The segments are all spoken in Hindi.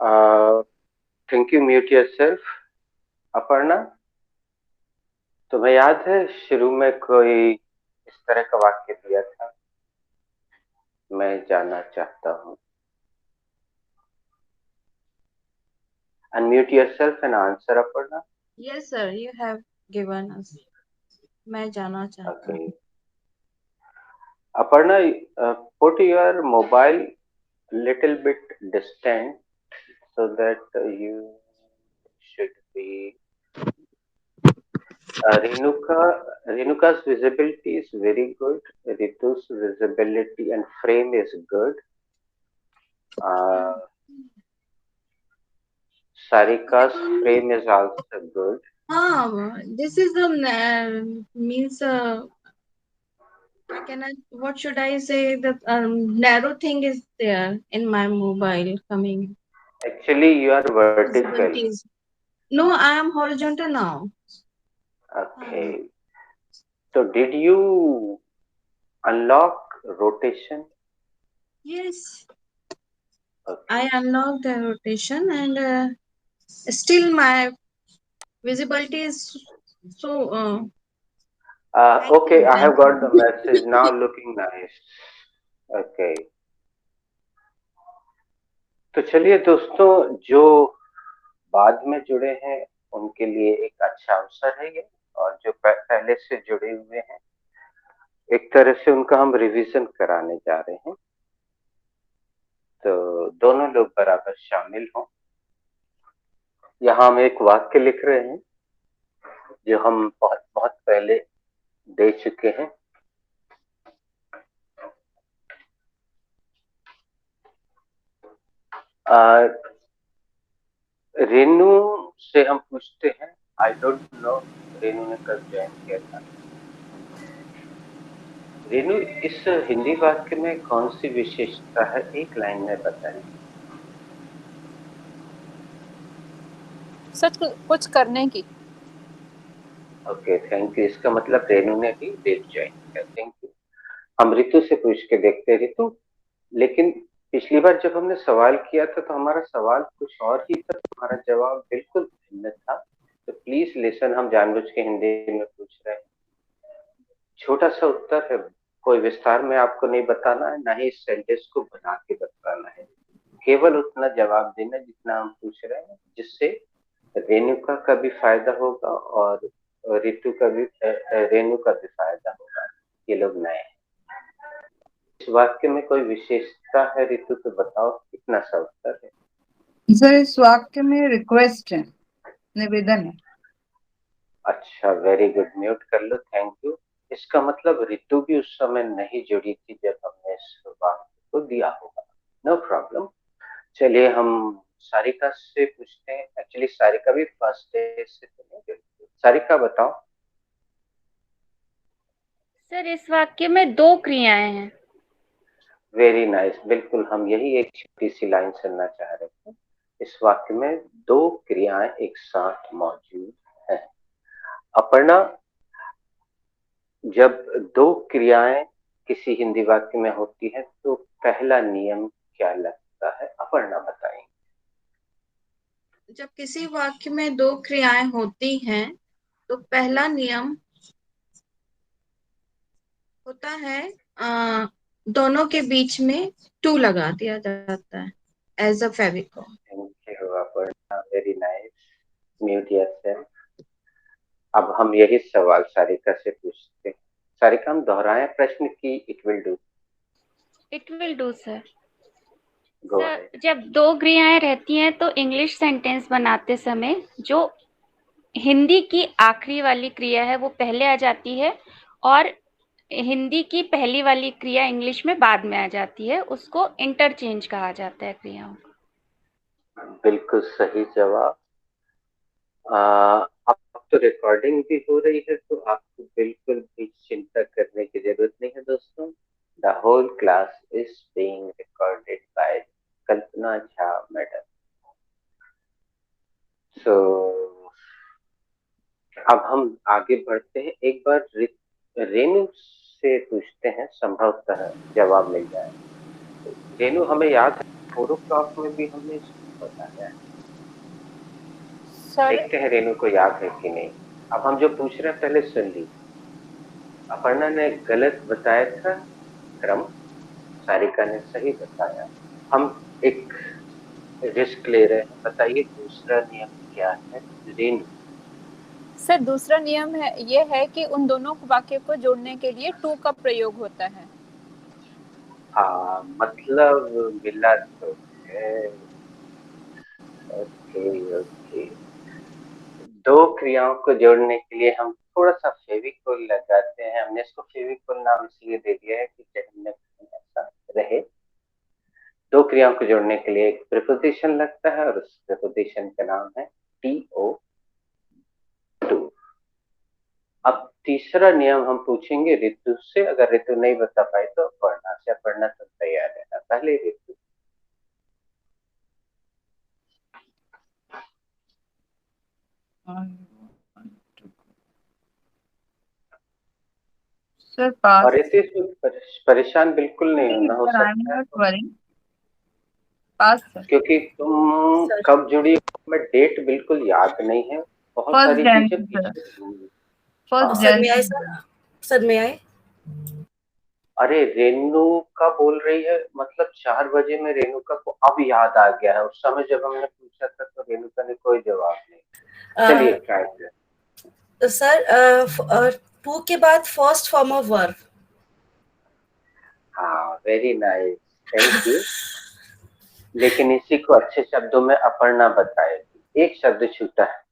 Think you mute yourself. Aparna, तुम्हें याद है शुरू में कोई इस तरह का वाक्य दिया था, मैं जाना चाहता हूँ। Unmute yourself and answer Aparna. Yes, sir. You have given us. मैं जाना चाहता ओके हूँ. Aparna, put your mobile little bit distant so that you should be Renuka's visibility is very good. Ritu's visibility and frame is good. Uh, Sarika's frame is also good. This is the means. What should I say? The narrow thing is there in my mobile coming. Actually, you are vertical. Visibilities. No, I am horizontal now. Ah, Okay. So, did you unlock rotation? yes, I Okay. unlocked the rotation and still my visibility is so. Thank Okay, you, I thank have got the you. message now. Looking nice. Okay. तो चलिए दोस्तों, जो बाद में जुड़े हैं उनके लिए एक अच्छा अवसर है ये, और जो पहले से जुड़े हुए हैं एक तरह से उनका हम रिवीजन कराने जा रहे हैं। तो दोनों लोग बराबर शामिल हों। यहाँ हम एक वाक्य लिख रहे हैं जो हम बहुत बहुत पहले दे चुके हैं। रेनू से हम पूछते हैं, आई डोंट नो रेनू ने कब ज्वाइन किया था। रेनू, इस हिंदी वाक्य में कौन सी विशेषता है, एक लाइन में बताएं। सच कुछ करने की। Okay, thank you. इसका मतलब रेनू ने भी लेट ज्वाइन किया। Thank you. हम रितु से पूछ के देखते हैं। रितु, लेकिन पिछली बार जब हमने सवाल किया था तो हमारा सवाल कुछ और ही था, तुम्हारा जवाब बिल्कुल भिन्न था। तो प्लीज लिसन, हम जानबूझ के हिंदी में पूछ रहे हैं। छोटा सा उत्तर है, कोई विस्तार में आपको नहीं बताना है, ना ही इस सेंटेंस को बना के बताना है। केवल उतना जवाब देना जितना हम पूछ रहे हैं, जिससे रेणुका का भी फायदा होगा और रितु का भी, रेणु का भी फायदा होगा। ये लोग नए हैं। इस वाक्य में कोई विशेषता है रितु, तो बताओ, कितना सा उत्तर है। सर, इस वाक्य में रिक्वेस्ट है, निवेदन है। अच्छा, वेरी गुड। म्यूट कर लो, थैंक यू। इसका मतलब रितु भी उस समय नहीं जुड़ी थी जब हमने इस वाक्य को दिया होगा। No problem. चलिए हम सारिका से पूछते हैं। एक्चुअली सारिका भी फर्स्ट डे से तो नहीं जुड़ी थी। सारिका बताओ। सर, इस वाक्य में दो क्रियाएं हैं। वेरी नाइस, बिल्कुल हम यही एक छोटी सी लाइन सुनना चाह रहे थे। इस वाक्य में दो क्रियाएं एक साथ मौजूद हैं। अपर्णा, जब दो क्रियाएं किसी हिंदी वाक्य में होती है तो पहला नियम क्या लगता है, अपर्णा बताएं। जब किसी वाक्य में दो क्रियाएं होती हैं तो पहला नियम होता है दोनों के बीच में टू लगा दिया जाता है as a Fevicol. Thank you Aparna, very nice. Mute yourself. अब हम यही सवाल सारिका से पूछते हैं। सारिका, हम दोहराएं प्रश्न की it will do. It will do sir. Go sir, ahead. जब दो क्रियाएं रहती हैं तो इंग्लिश सेंटेंस बनाते समय जो हिंदी की आखिरी वाली क्रिया है वो पहले आ जाती है और हिंदी की पहली वाली क्रिया इंग्लिश में बाद में आ जाती है। उसको इंटरचेंज कहा जाता है क्रियाओं को। बिल्कुल सही जवाब। अब तो रिकॉर्डिंग भी हो रही है, तो आपको बिल्कुल भी चिंता करने की जरूरत नहीं है दोस्तों। The whole class is being recorded by Kalpana Jha madam. So अब हम आगे बढ़ते हैं। एक बार रेनू से पूछते हैं, संभवतः जवाब मिल जाए। रेनू, हमें याद है 4 o'clock में भी हमने इस बताया। सर देखते हैं रेनू को याद है कि नहीं। अब हम जो पूछ रहे हैं पहले सुन ली। अपर्णा ने गलत बताया था क्रम, सारिका ने सही बताया। हम एक रिस्क ले रहे हैं। बताइए दूसरा नियम क्या है रेनू? सर दूसरा नियम है ये है कि उन दोनों वाक्य को जोड़ने के लिए टू का प्रयोग होता है। हाँ, मतलब मिला तो है। Okay okay. दो क्रियाओं को जोड़ने के लिए हम थोड़ा सा फेविकोल लगाते हैं। हमने इसको फेविकोल नाम इसलिए दे दिया है कि जहन में ऐसा रहे। दो क्रियाओं को जोड़ने के लिए एक प्रीपोजिशन लगता है और उस प्रीपोजिशन का नाम है टीओ टू। अब तीसरा नियम हम पूछेंगे ऋतु से। अगर ऋतु नहीं बता पाए तो पढ़ना से पढ़ना तो तैयार रहना। पहले ऋतु। सर पास। और ऋतु इसमें परेशान बिल्कुल नहीं होना। हो सर आई एम सकता है नॉट वरी। Pass sir. क्योंकि तुम सर कब जुड़ी हो, हमें डेट बिल्कुल याद नहीं है। बहुत फर्स्ट सारी चीजें जनवरी सर। पीछे हुई। फर्स्ट हाँ, सर में आए जनवरी। सर में आए। अरे रेणु का बोल रही है, मतलब 4 बजे में रेणुका को अब याद आ गया है। उस समय जब हमने पूछा था तो रेणुका ने कोई जवाब नहीं। चलिए ट्राई करें। सर टू के बाद फर्स्ट फॉर्म ऑफ वर्ब। हाँ, वेरी नाइस, थैंक यू। लेकिन इसी को अच्छे शब्दों में अपर्णा बताएगी। एक शब्द छूटा है।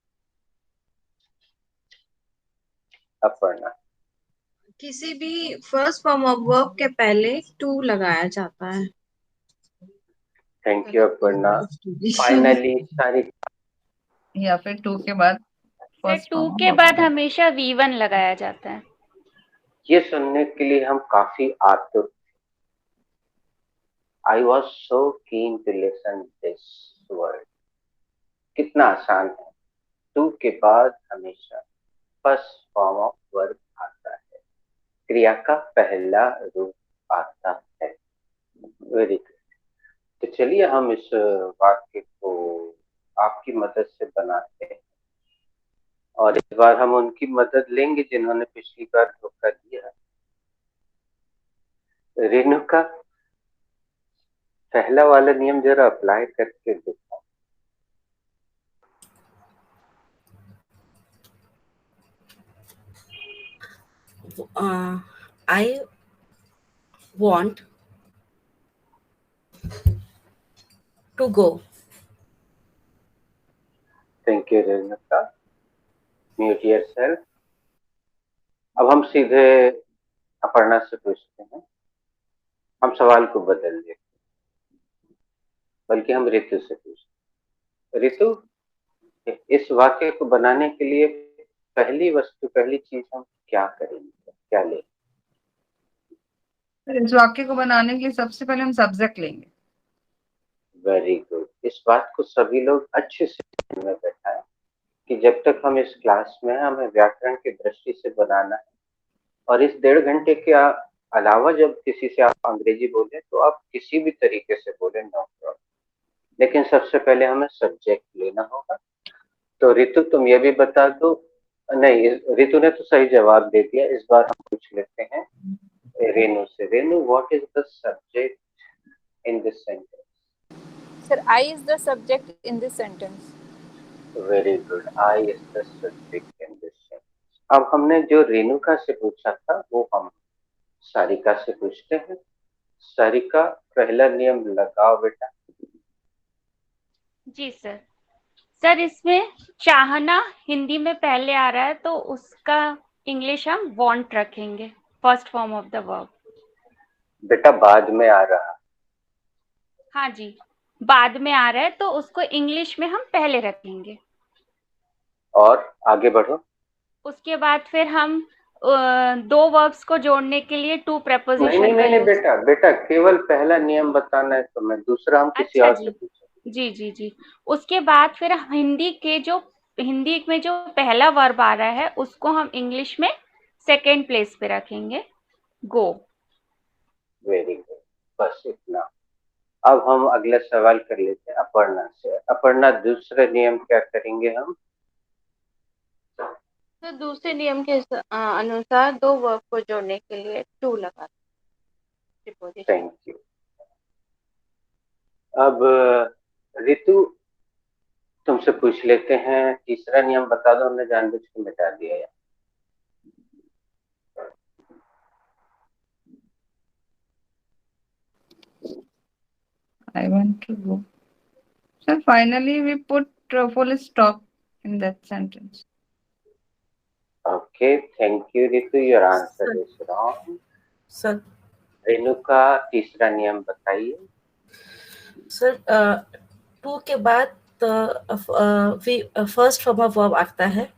अपर्णा। किसी भी फर्स्ट फॉर्म ऑफ वर्ब के पहले टू लगाया जाता है। Thank you Aparna. फाइनली सारी। या फिर टू के बाद सर फर्स्ट टू फॉर्म के बाद ऑफ। हमेशा V1 लगाया जाता है। ये सुनने के लिए हम काफी आतुर। I was so keen to listen this word। कितना आसान है। टू के बाद हमेशा फर्स्ट फॉर्म ऑफ वर्ब आता है, क्रिया का पहला रूप आता है। Very good. तो चलिए हम इस वाक्य को आपकी मदद से बनाते हैं। और इस बार हम उनकी मदद लेंगे जिन्होंने पिछली बार धोखा दिया। रेणुका, पहला वाला नियम जरा अप्लाई करके देखो। I want to go. Thank you Renuka. Mute yourself. अब हम सीधे अपर्णा से पूछते हैं। हम सवाल को बदल देते, बल्कि हम ऋतु से पूछते हैं। ऋतु, इस वाक्य को बनाने के लिए पहली वस्तु, पहली चीज हम क्या करेंगे, क्या लेंगे? इस वाक्य को बनाने के लिए सबसे पहले हम सब्जेक्ट लेंगे। Very good. इस बात को सभी लोग अच्छे से ध्यान में बैठाएं कि जब तक हम इस क्लास में हैं, हमें व्याकरण की दृष्टि से बनाना है। और इस 1.5 घंटे के अलावा जब किसी से आप अंग्रेजी बोले तो आप किसी भी तरीके से बोले, नो प्रॉब्लम। लेकिन सबसे पहले हमें सब्जेक्ट लेना होगा। तो ऋतु तुम ये भी बता दो। नहीं, ऋतु ने तो सही जवाब दे दिया। इस बार हम पूछ लेते हैं रेनू से। Renu, what is the subject in this sentence? Sir I is the subject in this sentence. Very good, I is the subject in this sentence. अब हमने जो रेणुका से पूछा था वो हम सारिका से पूछते हैं। सारिका, पहला नियम लगाओ बेटा। जी सर। सर इसमें चाहना हिंदी में पहले आ रहा है तो उसका इंग्लिश हम वांट रखेंगे, first form of the verb. बेटा बाद में आ रहा। हाँ जी, बाद में आ रहा है तो उसको इंग्लिश में हम पहले रखेंगे। और आगे बढ़ो। उसके बाद फिर हम दो वर्ब्स को जोड़ने के लिए टू नहीं प्रेपोजिशन नहीं का नहीं नहीं यूज। बेटा, बेटा केवल पहला नियम बताना है तो मैं दूसरा हम किसी अच्छा और से जी, पूछेंगे। जी जी जी। उसके बाद फिर हिंदी में जो पहला वर्ब आ रहा है उसको हम इंग्लिश में सेकेंड प्लेस पे रखेंगे, गो। वेरी गुड, बस इतना। अब हम अगला सवाल कर लेते हैं अपर्णा से। अपर्णा, दूसरा नियम क्या करेंगे हम? तो दूसरे नियम के अनुसार दो वर्ब को जोड़ने के लिए टू लगा प्रीपोजिशन। Thank you. अब ऋतु, तुमसे पूछ लेते हैं, तीसरा नियम बता दो, हमने जानबूझ के मिटा दिया है। I want to go. So finally, we put full stop in that sentence. Okay, thank you, Ritu. Your answer Sir. is wrong. Sir Renuka, तीसरा नियम बताइए। सर टू के बाद फर्स्ट फॉर्म ऑफ वर्ब आता है।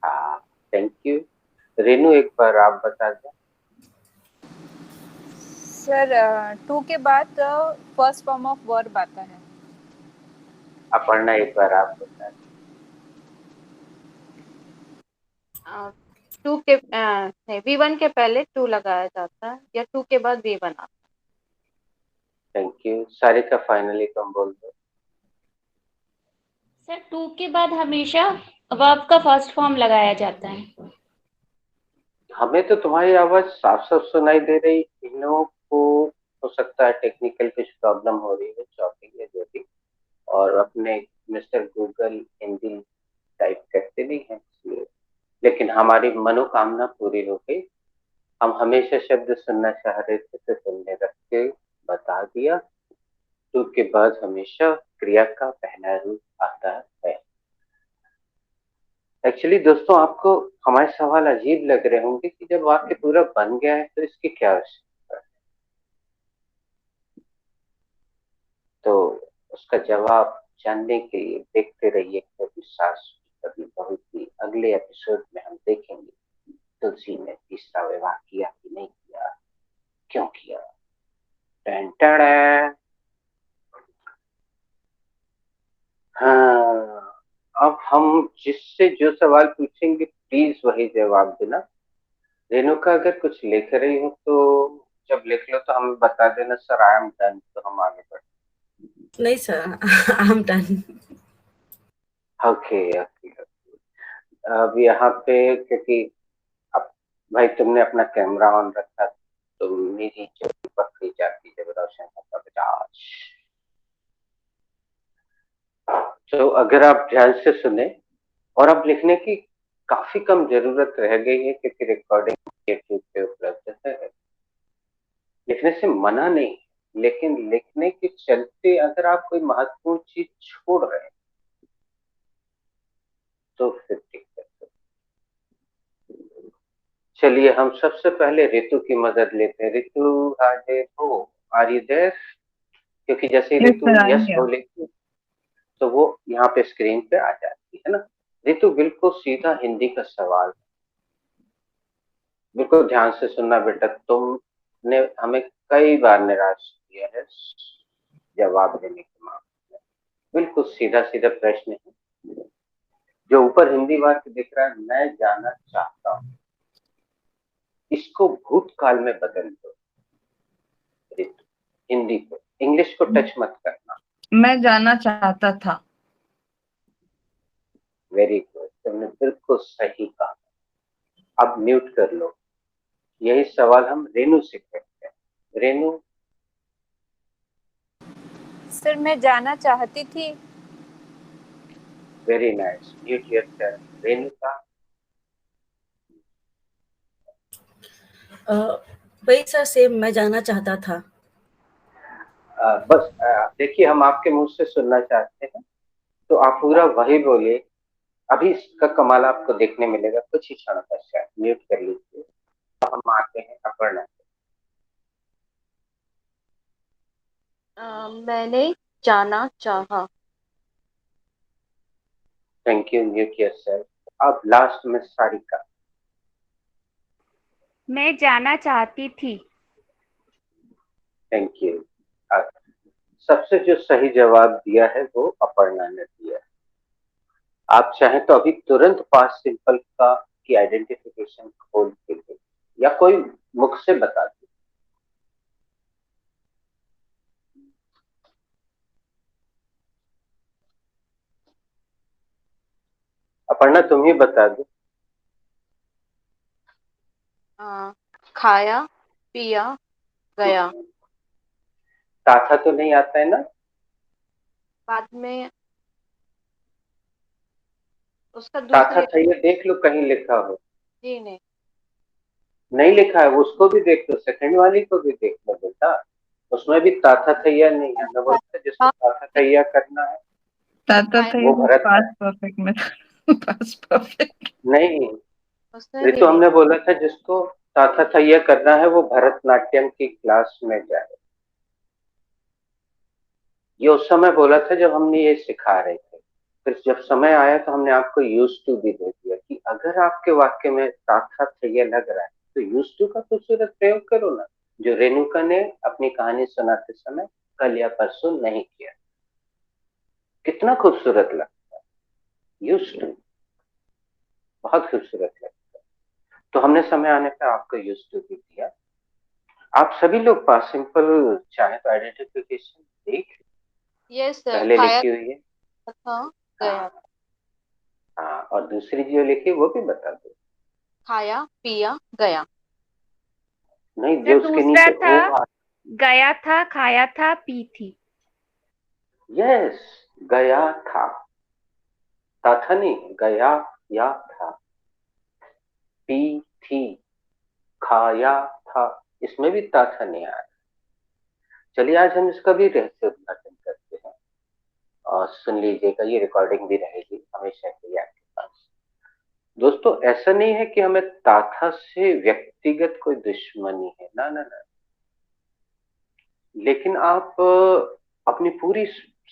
हाँ, थैंक यू। रेणु, एक बार आप बता दें। सर टू के बाद फर्स्ट फॉर्म ऑफ वर्ब आता है। अपर्णा, एक बार आप बता दें। टू के V1 के पहले टू लगाया जाता है या टू के बाद V1 आता है। Thank you. सारिका, फाइनली तुम बोल दो। सर टू के बाद हमेशा वर्ब का फर्स्ट फॉर्म लगाया जाता है। हमें तो तुम्हारी आवाज साफ साफ सुनाई दे रही। इन्हों को हो सकता है टेक्निकल कुछ प्रॉब्लम हो रही है, चॉपिंग है जो भी, और अपने मिस्टर गूगल हिंदी टाइप करते नहीं है इसलिए। लेकिन हमारी मनोकामना पूरी हो गई। हम हमेशा शब्द सुनना चाह रहे थे तो तुमने रख के बता दिया। टू के बाद हमेशा क्रिया का पहला रूप आता है। एक्चुअली दोस्तों, आपको हमारे सवाल अजीब लग रहे होंगे कि जब वाक्य पूरा बन गया है तो इसकी क्या आवश्यकता है। तो उसका जवाब जानने के लिए देखते रहिए कभी सास कभी बहू की। अगले एपिसोड में हम देखेंगे तुलसी ने तीसरा विवाह किया कि नहीं किया, क्यों किया। टन टन। हाँ, अब हम जिससे जो सवाल पूछेंगे प्लीज वही जवाब देना। रेणुका, अगर कुछ लिख रही हो तो जब लिख लो तो हमें बता देना, सर आई एम डन, तो हम आगे बढ़े। नहीं sir, I am done. Okay okay. अब यहाँ पे क्योंकि अब भाई तुमने अपना कैमरा ऑन रखा तो मेरी जो पकड़ी जाती जब रोशन होता बजाज। तो अगर आप ध्यान से सुने, और अब लिखने की काफी कम जरूरत रह गई है क्योंकि रिकॉर्डिंग यूट्यूब पे उपलब्ध है। लिखने से मना नहीं, लेकिन लिखने के चलते अगर आप कोई महत्वपूर्ण चीज छोड़ रहे हैं तो फिर दिक्कत है। चलिए हम सबसे पहले ऋतु की मदद लेते हैं। ऋतु हाजिर हो, आर यू देयर? क्योंकि जैसे Yes, Ritu sir, I am yes here. बोलेगी तो वो यहाँ पे स्क्रीन पे आ जाती है ना। ऋतु, बिल्कुल सीधा हिंदी का सवाल, बिल्कुल ध्यान से सुनना बेटा। तुमने हमें कई बार निराश किया है जवाब देने के मामले में। बिल्कुल सीधा सीधा प्रश्न है। जो ऊपर हिंदी वाक्य दिख रहा है, मैं जाना चाहता हूँ, इसको भूतकाल में बदल दो। हिंदी को, इंग्लिश को टच मत करना। मैं जाना चाहता था। वेरी गुड, तुमने बिल्कुल सही कहा। अब म्यूट कर लो। यही सवाल हम रेणु से करते हैं। रेणु, सर मैं जाना चाहती थी। Very nice, mute yourself. Renu का वही सर, सेम मैं जाना चाहता था। बस देखिए, हम आपके मुंह से सुनना चाहते हैं तो आप पूरा वही बोलिए। अभी इसका कमाल आपको देखने मिलेगा कुछ ही क्षण पश्चात। म्यूट कर लीजिए। हम आते हैं अपर्णा से। मैंने जाना चाहा। Thank you, mute yourself. अब लास्ट में सारिका। मैं जाना चाहती थी। Thank you. सबसे जो सही जवाब दिया है वो अपर्णा ने दिया है। आप चाहें तो अभी तुरंत पास्ट सिंपल का की आइडेंटिफिकेशन खोल के दे, या कोई मुख से बता दे। अपर्णा तुम ही बता दो। खाया, पिया, गया। ताथा तो नहीं आता है ना? बाद में उसका ताथा दूसरे। था, ये देख लो कहीं लिखा हो। जी नहीं। नहीं लिखा है, उसको भी देख लो, सेकंड वाली को भी देख लो बेटा, उसमें भी ताथा थैया नहीं है। मैं बोलता जिसको ताथा थैया करना है ताता था ये वो भरत पास्ट परफेक्ट में था। Past perfect. नहीं, उसमें भी ऋतु नहीं। हमने बोला था जिसको ताथा थैया करना है वो भरतनाट्यम की क्लास में जाए। ये उस समय बोला था जब हमने ये सिखा रहे थे। फिर जब समय आया तो हमने आपको यूज टू भी दे दिया कि अगर आपके वाक्य में ताथा थैया लग रहा है तो यूज टू का खूबसूरत प्रयोग करो ना, जो रेणुका ने अपनी कहानी सुनाते समय कल या परसों नहीं किया। कितना खूबसूरत लगता है यूज टू, बहुत खूबसूरत लगता है। तो हमने समय आने पर आपको यूज टू भी दिया। आप सभी लोग पास सिंपल चाहे तो आइडेंटिफिकेशन देख यस सर, पहले खाया लिखी हुई है। था, गया। हाँ हाँ, और दूसरी जो लिखी है वो भी बता दो। खाया, पिया, गया। नहीं, सर जो उसके दूसरा नीचे था ओ। गया था, खाया था, पी थी। यस, गया था, था नहीं, गया या था, पी थी, खाया था, इसमें भी था नहीं आया। चलिए आज हम इसका भी रहस्य उद्घाटन करते हैं और सुन लीजिएगा, ये रिकॉर्डिंग भी रहेगी हमेशा के लिए आपके पास। दोस्तों ऐसा नहीं है कि हमें ताथा से व्यक्तिगत कोई दुश्मनी है, ना ना ना, लेकिन आप अपनी पूरी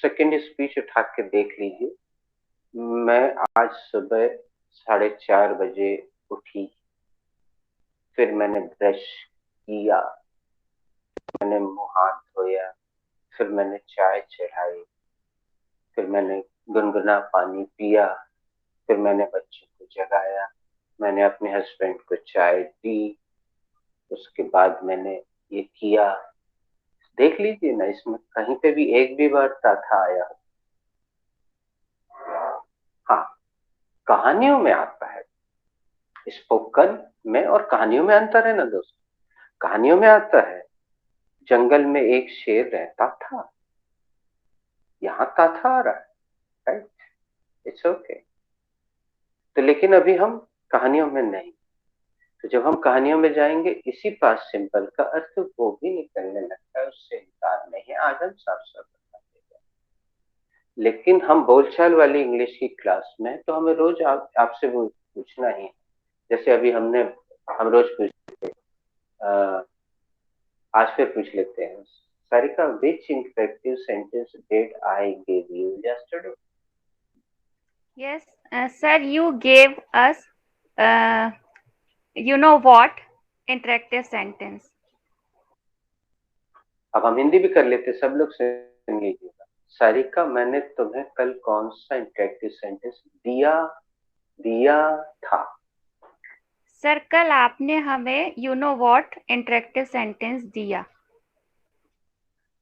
सेकंड स्पीच उठा के देख लीजिए। मैं आज सुबह 4:30 बजे उठी, फिर मैंने ब्रश किया, मैंने मुंह हाथ धोया, फिर मैंने चाय चढ़ाई, फिर मैंने गुनगुना पानी पिया, फिर मैंने बच्चों को जगाया, मैंने अपने हस्बैंड को चाय दी, उसके बाद मैंने ये किया। देख लीजिए ना, इसमें कहीं पे भी एक भी बार ताथा आया हो? हाँ, कहानियों में आता है, स्पोकन में और कहानियों में अंतर है ना दोस्तों। कहानियों में आता है जंगल में एक शेर रहता था, यहाँ ताथा आ रहा है, राइट, इट्स ओके। तो लेकिन अभी हम कहानियों में नहीं, तो जब हम कहानियों में जाएंगे इसी पास सिंपल का अर्थ वो भी निकलने लगता है, उससे इनकार नहीं है, आज हम साफ साफ बता देंगे। लेकिन हम बोलचाल वाली इंग्लिश की क्लास में तो हमें रोज आपसे वो पूछना ही है। जैसे अभी हम रोज पूछते हैं, आज फिर पूछ लेते हैं, Sarika, which interactive sentence did I give you yesterday? Yes, sir, you gave us, uh, you know what, interactive sentence. अब हम हिंदी भी कर लेते, सब लोग सुन लीजिएगा। सारिका, मैंने तुम्हें कल कौन सा इंटरेक्टिव सेंटेंस दिया दिया था? सर कल आपने हमें you know what interactive sentence दिया।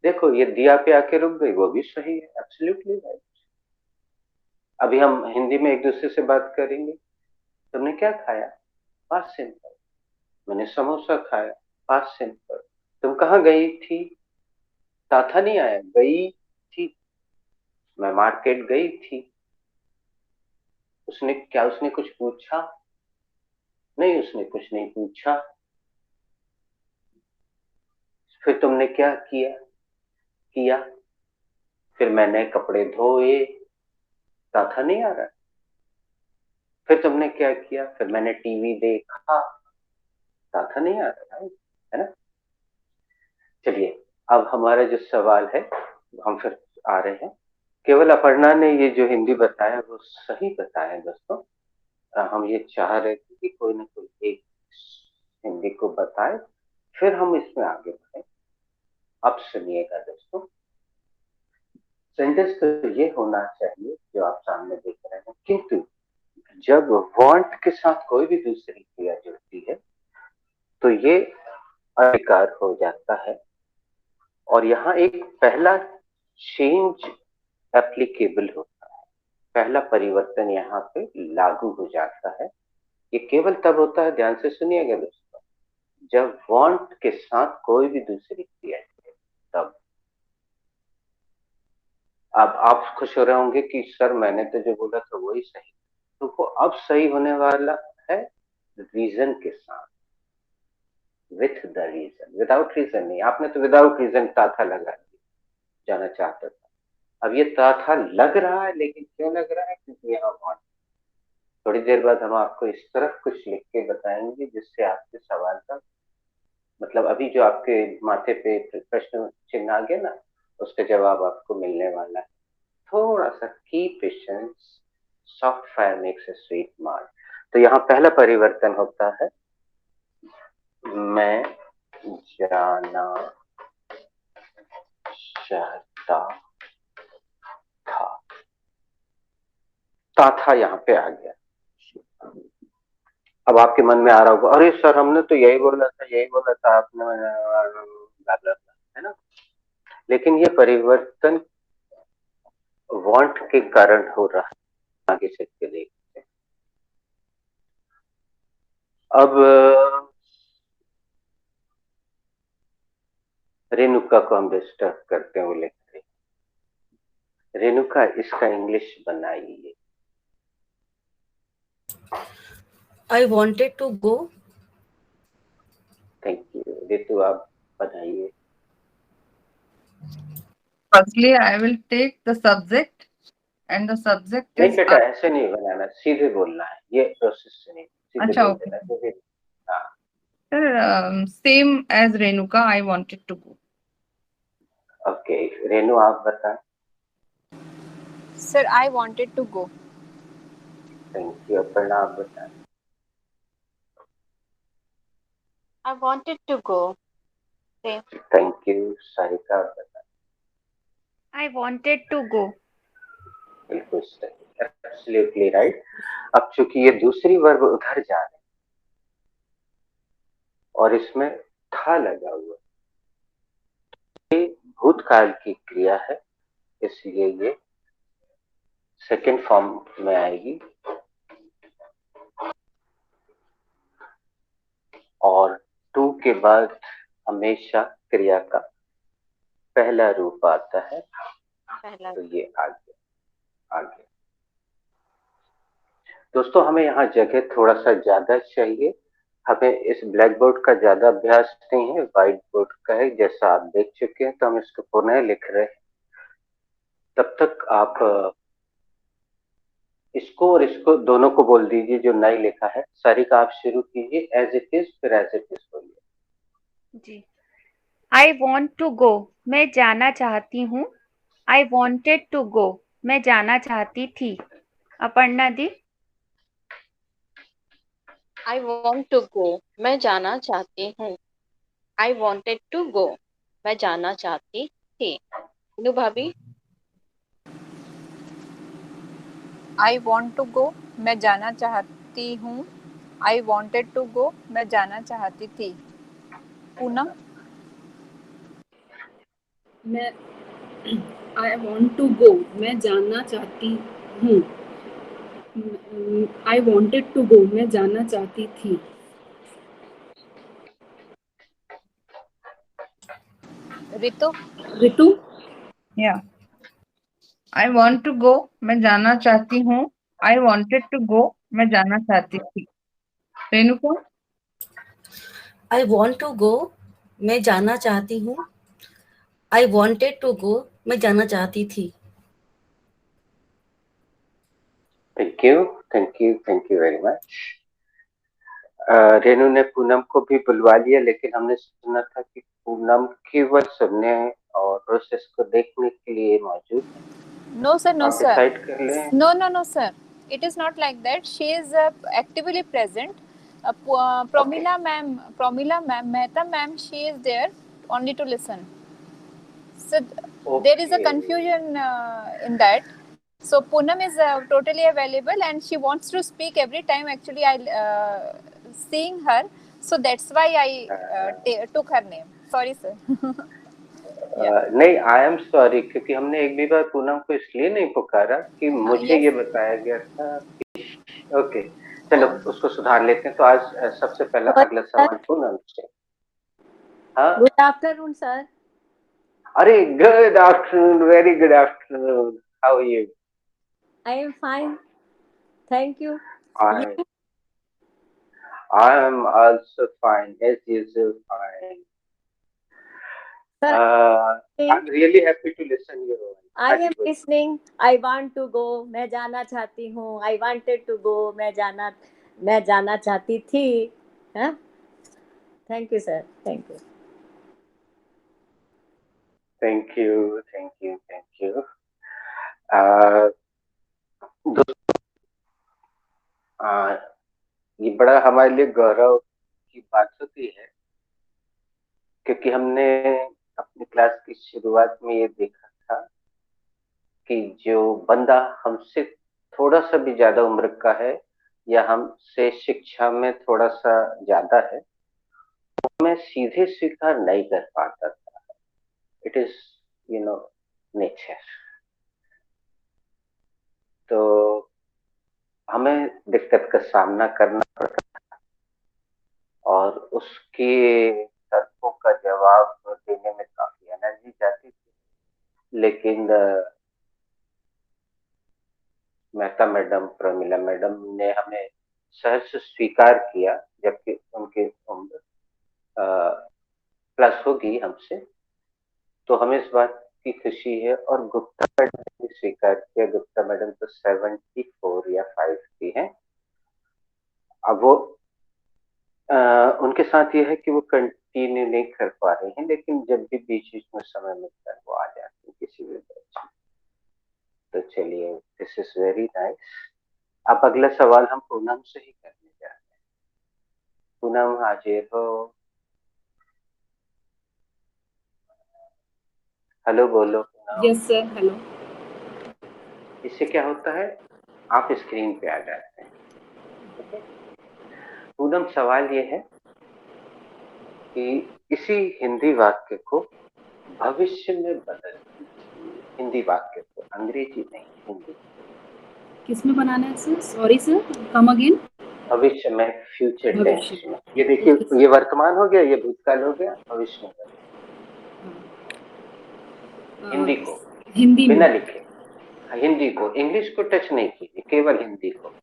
देखो ये दिया पे आके रुक गई, वो भी सही है, एब्सोल्युटली राइट। अभी हम हिंदी में एक दूसरे से बात करेंगे। तुमने क्या खाया? Past simple. मैंने समोसा खाया, पास्ट सिंपल। तुम कहाँ गई थी? ताथा नहीं आया, गई थी। मैं मार्केट गई थी। उसने कुछ पूछा? नहीं, उसने कुछ नहीं पूछा। फिर तुमने क्या किया? किया। फिर मैंने कपड़े धोए, ताथा नहीं आ रहा। फिर तुमने क्या किया? फिर मैंने टीवी देखा, ताथा नहीं आ रहा है ना। चलिए अब हमारा जो सवाल है हम फिर आ रहे हैं। केवल अपर्णा ने ये जो हिंदी बताया वो सही बताया दोस्तों। हम ये चाह रहे थे कि कोई ना कोई एक हिंदी को बताए, फिर हम इसमें आगे बढ़े। अब सुनिएगा दोस्तों, सेंटेंस तो ये होना चाहिए जो आप सामने देख रहे हैं, किंतु जब वांट के साथ कोई भी दूसरी क्रिया जुड़ती है तो ये अधिकार हो जाता है, और यहाँ एक पहला चेंज एप्लीकेबल होता है। पहला परिवर्तन यहाँ पे लागू हो जाता है। ये केवल तब होता है, ध्यान से सुनिएगा दोस्तों, जब वांट के साथ कोई भी दूसरी क्रिया है, तब। अब आप खुश हो रहे होंगे कि सर मैंने तो जो बोला था वही सही, तो वो अब सही होने वाला है रीजन के साथ, with the reason. Without reason नहीं, आपने तो विदाउट रीजन था लगा जाना चाहता था। अब ये था लग रहा है, लेकिन क्यों लग रहा है? क्योंकि यहाँ वांट। थोड़ी देर बाद हम आपको इस तरफ कुछ लिख के बताएंगे जिससे आपके सवाल का मतलब अभी जो आपके माथे पे प्रश्न चिन्ह आ गया ना, उसका जवाब आपको मिलने वाला है। थोड़ा सा की patience, soft fire makes a sweet mark. तो यहाँ पहला परिवर्तन होता है मैं जाना चाहता था यहाँ पे आ गया। अब आपके मन में आ रहा होगा, अरे सर हमने तो यही बोला था आपने, है ना? लेकिन ये परिवर्तन वांट के कारण हो रहा है। आगे चल के देखते हैं। अब रेणुका को हम डिस्टर्ब करते हैं, वो लिखते हैं, रेणुका इसका इंग्लिश बनाइए। I wanted to go. Thank you. Ritu आप बनाइए। Firstly, I will take the subject, and the subject नहीं is बेटा, ऐसे नहीं बनाना, सीधे बोलना है, ये प्रोसेस से नहीं, सीधे अच्छा, बोल okay. देना। तो फिर हाँ, Sir, same as Renuka, I wanted to go. Okay. Renu आप बताएं। Sir I wanted to go. Thank you. Aparna आप बताएं। I wanted to go. Thank you. Sarika आप बताएं। I wanted to go. बिल्कुल सही, एब्सोल्युटली राइट। अब चूंकि ये दूसरी वर्ब उधर जा रहे हैं और इसमें था लगा हुआ, ये भूतकाल की क्रिया है, इसलिए ये सेकंड फॉर्म में आएगी और टू के बाद हमेशा क्रिया का पहला रूप आता है, तो ये आगे। दोस्तों हमें यहाँ जगह थोड़ा सा ज्यादा चाहिए, हमें इस ब्लैक बोर्ड का ज्यादा अभ्यास नहीं है, व्हाइट बोर्ड का है। जैसा आप देख चुके हैं तो हम इसको पुनः लिख रहे हैं। तब तक आप इसको और इसको दोनों को बोल दीजिए जो नहीं लिखा है। सारिका आप शुरू कीजिए, एज इट इज, फिर एज इट इज बोलिए। जी। I want to go. मैं जाना चाहती हूँ। I wanted to go. मैं जाना चाहती थी। अपर्णा दी। I want to go. मैं जाना चाहती हूँ। I wanted to go. मैं जाना चाहती थी। नु भाभी। I want to go. मैं जाना चाहती हूँ। I wanted to go. मैं जाना चाहती थी। पूनम। मैं आई वॉन्ट टू गो। मैं जाना चाहती हूँ। I wanted to go. मैं जाना चाहती थी। Ritu. Ritu. Yeah. I want to go. मैं जाना चाहती हूँ। I wanted to go. मैं जाना चाहती थी। Renuka. I want to go. मैं जाना चाहती हूँ। I wanted to go. मैं जाना चाहती थी। Thank you very much. Renu ने पूनम को भी बुलवा लिया, लेकिन हमने सुना था कि पूनम केवल सुनने और प्रोसेस को देखने के लिए मौजूद है। No sir, no आप sir. डिसाइड कर लें। No sir. It is not like that. She is actively present. Pramila ma'am, Mehta ma'am, she is there only to listen. So there is a confusion in that. So Poonam is totally available and she wants to speak every time. Actually, I seeing her, so that's why I took her name. Sorry, sir. नहीं, आई एम सॉरी, क्योंकि हमने एक भी बार पूनम को इसलिए नहीं पुकारा कि मुझे yes. ये बताया गया था। ओके, चलो उसको सुधार लेते हैं। तो आज सबसे पहला अगला सवाल पूनम से। हाँ, Good afternoon, sir. अरे good afternoon, very good afternoon, how are you? I am fine. Thank you. I am also fine, as usual, fine. Sir, I'm really happy to listen your voice. I हाँ जी, am बोलिए। listening. I want to go. मैं जाना चाहती हूँ. I wanted to go. मैं जाना चाहती थी. हाँ? Thank you, sir. Thank you. Thank you, thank you, thank you. आ, दोस्तों, ये बड़ा हमारे लिए गौरव की बात होती है, क्योंकि हमने अपनी क्लास की शुरुआत में ये देखा था कि जो बंदा हमसे थोड़ा सा भी ज्यादा उम्र का है या हमसे शिक्षा में थोड़ा सा ज्यादा है, मैं सीधे स्वीकार नहीं कर पाता था। It is nature. तो हमें दिक्कत का सामना करना पड़ता था और उसके तर्कों का जवाब देने में काफी एनर्जी जाती थी। लेकिन मेहता मैडम, प्रमिला मैडम ने हमें सहर्ष स्वीकार किया, जबकि उनकी उम्र प्लस होगी हमसे। तो हमें इस बात की खुशी है। और गुप्ता मैडम ने स्वीकार किया। गुप्ता मैडम तो 74 या 5 की है। अब वो उनके साथ ये है कि वो कंटिन्यू नहीं कर पा रहे हैं, लेकिन जब भी बीच बीच में समय मिलता है वो आ जाते हैं किसी भी वजह से। तो चलिए, दिस इज वेरी नाइस। अब अगला सवाल हम पूनम से ही करने जा रहे हैं। पूनम हाजिर हो? हेलो बोलो पूनम। Yes sir, hello. इससे क्या होता है, आप स्क्रीन पे आ जाते हैं। ओके पूनम, सवाल ये है कि इसी हिंदी वाक्य को भविष्य में बदल दीजिए। हिंदी वाक्य को, अंग्रेजी नहीं, हिंदी। किस में बनाना है sir? Sorry sir, come again. भविष्य में, फ्यूचर टेंस भविष्य में। ये देखिए, ओके ये वर्तमान हो गया, ये भूतकाल हो गया, भविष्य में हिंदी को हिंदी बिना में। लिखे, हिंदी को, इंग्लिश को टच नहीं कीजिए, केवल हिंदी को।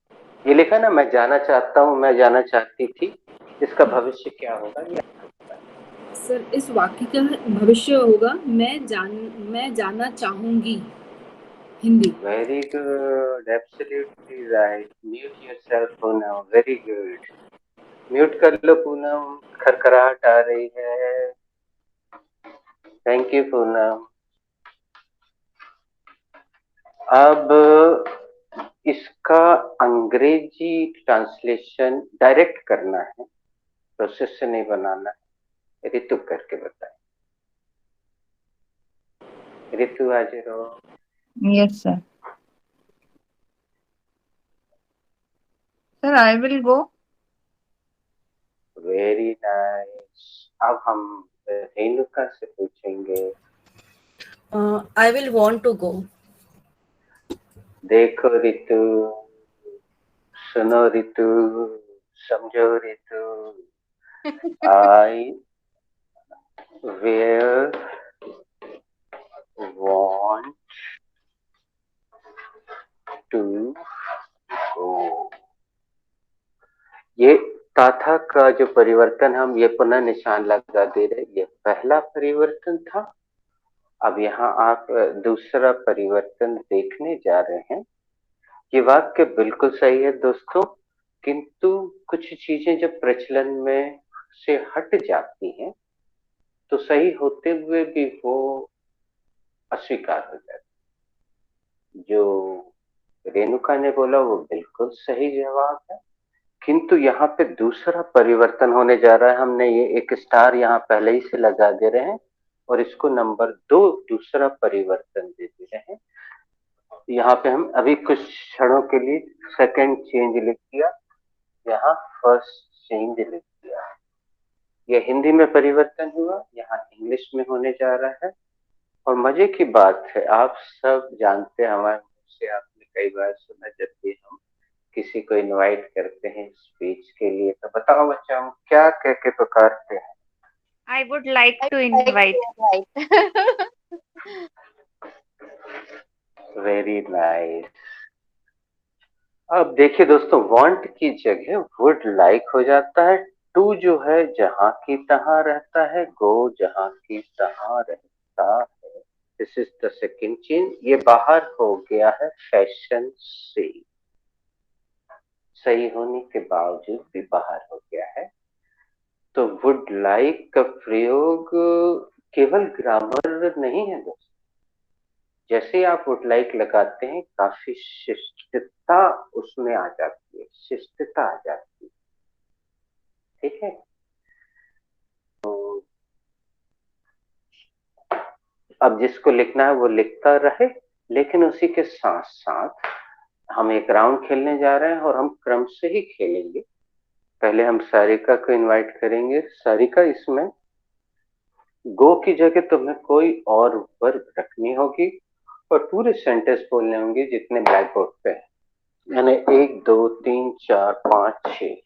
ये लिखा ना, मैं जाना चाहता हूँ, मैं जाना चाहती थी, इसका भविष्य क्या होगा ये आपको पता है। सर इस वाक्य का भविष्य होगा मैं जाना चाहूंगी। Hindi. Very good, absolutely right. Mute yourself Poonam, very good. Mute कर लो पूनम, खरखराहट आ रही है। Thank you Poonam. अब इसका अंग्रेजी ट्रांसलेशन डायरेक्ट करना है, प्रोसेस से नहीं बनाना है। ऋतु करके बताए। ऋतु हाजिर हो? Yes, sir. Sir, I will go. Very nice. अब हम रेणुका से पूछेंगे। I will want to go. देखो ऋतु, सुनो ऋतु, समझो ऋतु। I will want to go। ये ताथा का जो परिवर्तन, हम ये पुनः निशान लगा दे रहे, ये पहला परिवर्तन था। अब यहाँ आप दूसरा परिवर्तन देखने जा रहे हैं। ये वाक्य बिल्कुल सही है दोस्तों, किंतु कुछ चीजें जब प्रचलन में से हट जाती हैं तो सही होते हुए भी वो अस्वीकार हो जाती। जो रेणुका ने बोला वो बिल्कुल सही जवाब है, किंतु यहाँ पे दूसरा परिवर्तन होने जा रहा है। हमने ये एक स्टार यहाँ पहले ही से लगा दे रहे हैं और इसको नंबर 2 दूसरा परिवर्तन दे दे रहे हैं। यहाँ पे हम अभी कुछ क्षणों के लिए सेकंड चेंज लिख दिया, यहाँ फर्स्ट चेंज लिख दिया। यह हिंदी में परिवर्तन हुआ, यहाँ इंग्लिश में होने जा रहा है। और मजे की बात है, आप सब जानते हैं, हमारे मुंह से आपने कई बार सुना, जब भी हम किसी को इनवाइट करते हैं स्पीच के लिए, तो बताओ बच्चा हम क्या कह के पुकारते हैं? I would like I to would like invite. to invite. Very nice. अब देखिए दोस्तों, वांट की जगह वुड लाइक हो जाता है। टू जो है जहां की तहां रहता है, गो जहां की तहां रहता है। This is the second change. ये बाहर हो गया है फैशन से, सही होने के बावजूद भी बाहर हो गया है। तो वुड लाइक का प्रयोग केवल ग्रामर नहीं है दोस्तों। जैसे आप वुड लाइक लगाते हैं, काफी शिष्टता उसमें आ जाती है, शिष्टता आ जाती है, ठीक है। तो अब जिसको लिखना है वो लिखता रहे, लेकिन उसी के साथ साथ हम एक राउंड खेलने जा रहे हैं और हम क्रम से ही खेलेंगे। पहले हम सारिका को इनवाइट करेंगे। सारिका, इसमें गो की जगह तुम्हें कोई और वर्ब रखनी होगी और पूरे सेंटेंस बोलने होंगे जितने ब्लैक बोर्ड पे है, यानी 1 2 3 4 5 6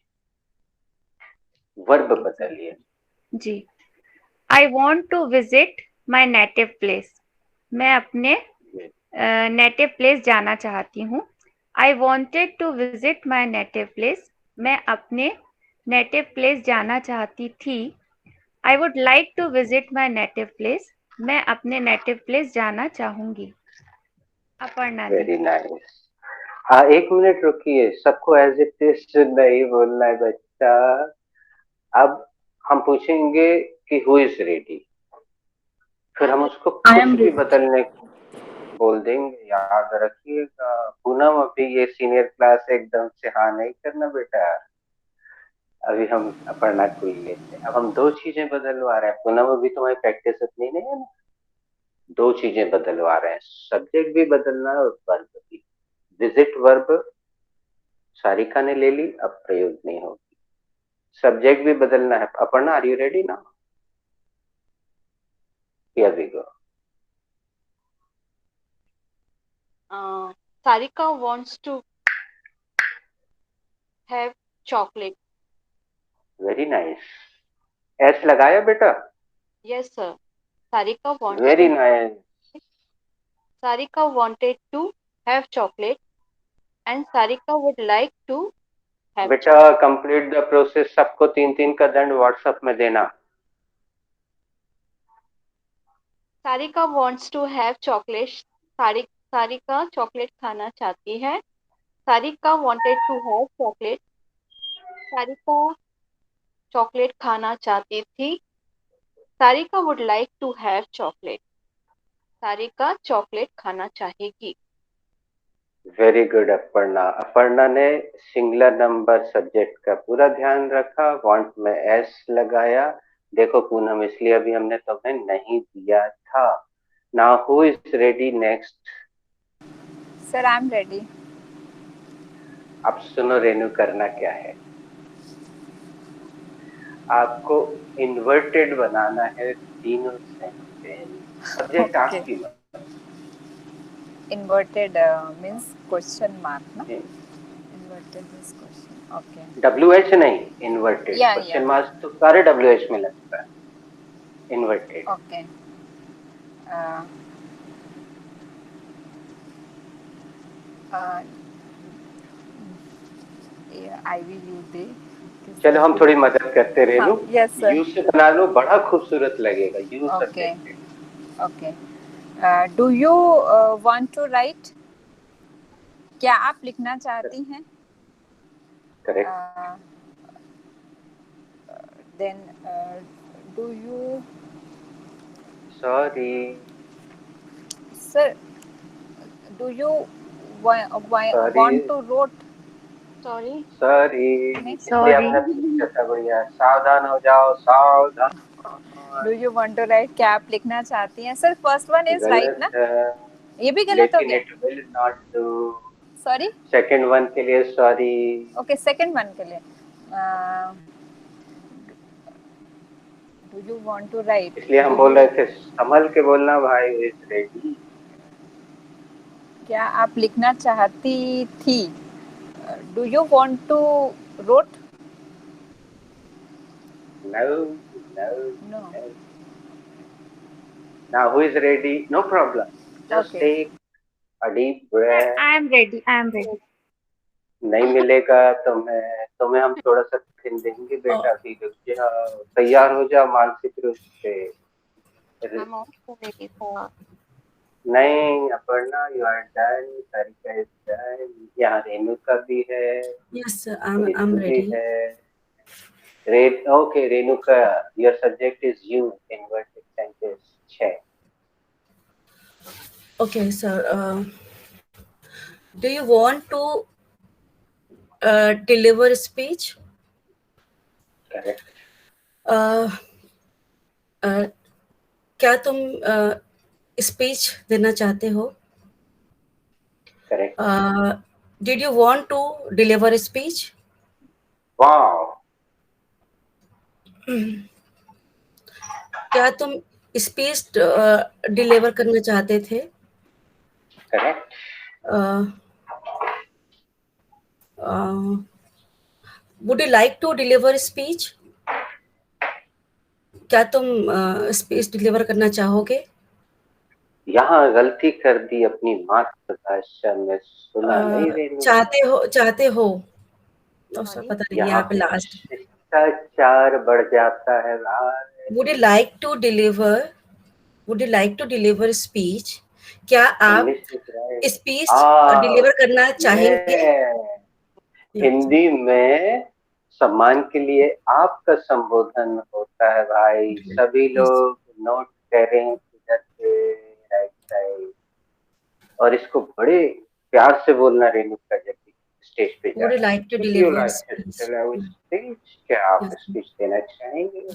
वर्ब बदलिए। जी। I want to visit my native place. मैं अपने नेटिव प्लेस जाना चाहती हूँ। I wanted to visit my native place. मैं अपने नेटिव प्लेस जाना चाहती थी। I would like to visit my native place. मैं अपने नेटिव प्लेस जाना चाहूंगी। अपर्णा दी। Very nice. एक मिनट रुकिए, सबको एज इट इज नहीं बोलना है बच्चा। अब हम पूछेंगे कि हु इज रेडी, फिर हम उसको I कुछ am भी ready. बदलने को बोल देंगे। याद रखिएगा पूनम, अभी ये सीनियर क्लास एकदम से हाँ नहीं करना बेटा। अभी हम अपर्णा को ही लेते हैं। अब हम 2 चीजें बदलवा रहे हैं पूनम, अभी तुम्हारी प्रैक्टिस इतनी नहीं है ना। 2 चीजें बदलवा रहे हैं, सब्जेक्ट भी बदलना है और वर्ब भी। विजिट वर्ब सारिका ने ले ली, अब प्रयोग नहीं होगी। सब्जेक्ट भी बदलना है। अपर्णा, आर यू रेडी ना? Here we go. Sarika wants to have chocolate. Very nice. S लगाया बेटा? Yes, sir. Sarika wants very to. Nice. Sarika wanted to have chocolate, and Sarika would like to have. बेटा कंप्लीट द प्रोसेस, सबको 3-3 का दंड व्हाट्सएप में देना। Sarika wants to have chocolate. Sarika chocolate खाना चाहती है। Sarika wanted to have chocolate. Sarika chocolate खाना चाहती थी। Sarika would like to have chocolate. Sarika chocolate खाना चाहेगी। Very good Aparna. अपर्णा ने सिंगुलर नंबर सब्जेक्ट का पूरा ध्यान रखा, वांट में एस लगाया। देखो पूनम, इसलिए अभी हमने तुम्हें नहीं दिया था। Now who is ready next? Sir I am ready. अब सुनो रेनू, करना क्या है, आपको इन्वर्टेड बनाना है तीनों सेंटेंस। सब्जेक्ट आपकी बात। इन्वर्टेड मींस क्वेश्चन मार्क ना? Inverted means question, okay. WH नहीं, इन्वर्टेड। क्वेश्चन मार्क तो सारे WH में लगता है, inverted. Okay. I will use they. चलो हम थोड़ी मदद करते रेनू। Yes sir. यू से बना लो, बड़ा खूबसूरत लगेगा। यू सब्जेक्ट है। Okay. Do you want to write? क्या आप लिखना चाहती हैं? Correct. Then do you. Sorry sir, do you want to wrote? Sorry. Sorry Sorry. हमने पूछा था भैया, सावधान हो जाओ, सावधान। Do you want to write? क्या आप लिखना चाहती हैं? Sir first one is right ना? है, ये भी गलत हो लेकिन गया। It will not do. Sorry. Second one के लिए सॉरी। ओके, सेकंड वन के लिए Do you want to write? इसलिए हम बोल रहे थे संभल के बोलना भाई इज रेडी। क्या आप लिखना चाहती थी? Do you want to wrote? No, no, No. no. Now who is ready? No problem. Just Okay. take a deep breath. I am ready. I am ready. नहीं मिलेगा तुम्हें हम थोड़ा सा दिन देंगे बेटा, अभी रुक जाओ, तैयार हो जाओ मानसिक रूप से। I'm also ready for. नहीं अपर्णा, you are done, Sarika is done, यहाँ रेणुका भी है, Yes, sir. I'm रितु भी ready. है। Okay Renuka, your subject is you, inverted sentence 6। Okay, sir. Do you want to deliver a speech? Correct. क्या तुम स्पीच देना चाहते हो? Correct. Did you want to deliver a speech? Wow. क्या तुम स्पीच डिलीवर करना चाहते थे? Correct. Would you like to deliver a speech? क्या तुम स्पीच डिलीवर करना चाहोगे? यहाँ गलती कर दी अपनी मातृभाषा में, सुना नहीं रेणुका। चाहते हो तो सर Sorry. पता नहीं यहाँ यहाँ पे पे लास्ट। शिष्टाचार बढ़ जाता है भाई। Would you like to deliver speech? क्या आप स्पीच डिलीवर करना चाहेंगे? हिंदी में सम्मान के लिए आपका संबोधन होता है भाई। सभी लोग नोट करें इधर पे राइट साइड, और इसको बड़े प्यार से बोलना रेणुका जब भी स्टेज पे Would you like to deliver speech? क्या आप स्पीच देना चाहेंगे?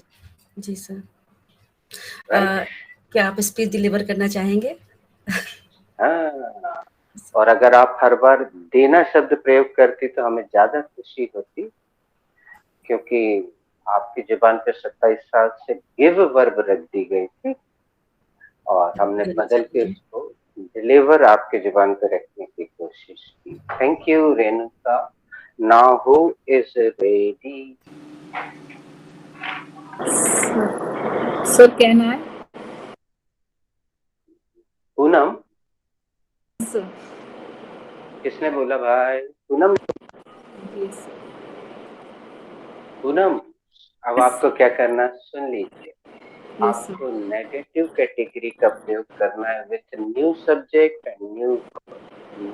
जी सर। क्या आप स्पीच डिलीवर करना चाहेंगे? हाँ, और अगर आप हर बार देना शब्द प्रयोग करती तो हमें ज्यादा खुशी होती, क्योंकि आपकी जुबान पे 27 साल से गिव वर्ब रख दी गई थी और हमने बदल के उसको डिलीवर आपके जुबान पे रखने की कोशिश की। Thank you Renuka. Now who is ready? Sir, can I? Poonam. Sir. किसने बोला भाई? पूनम। Yes, sir. पूनम, अब आपको क्या करना सुन लीजिए। Yes, sir. आपको नेगेटिव कैटेगरी का प्रयोग करना है with new subject and new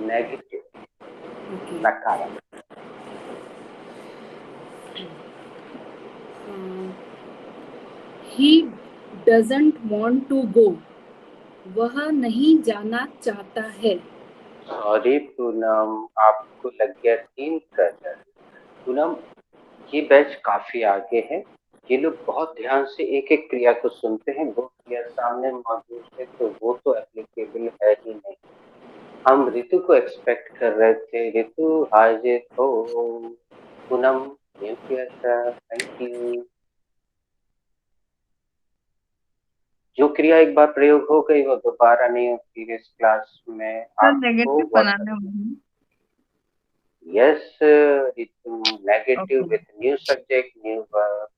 negative. Okay. नकारात्मक। He doesn't want to go. वह नहीं जाना चाहता है। सॉरी पूनम, आपको लग गया 3 कलर। पूनम, ये बैच काफी आगे है, ये लोग बहुत ध्यान से एक एक क्रिया को सुनते हैं। वो क्रिया सामने मौजूद है तो वो तो एप्लीकेबल है ही नहीं। हम ऋतु को एक्सपेक्ट कर रहे थे। ऋतु हाजिर हो। पूनम न्यू किया था, थैंक यू। जो क्रिया एक बार प्रयोग हो गई वो दोबारा नहीं होती इस क्लास में। आपको नेगेटिव बनाने होंगे। Yes Ritu, negative Okay. With new subject new verb.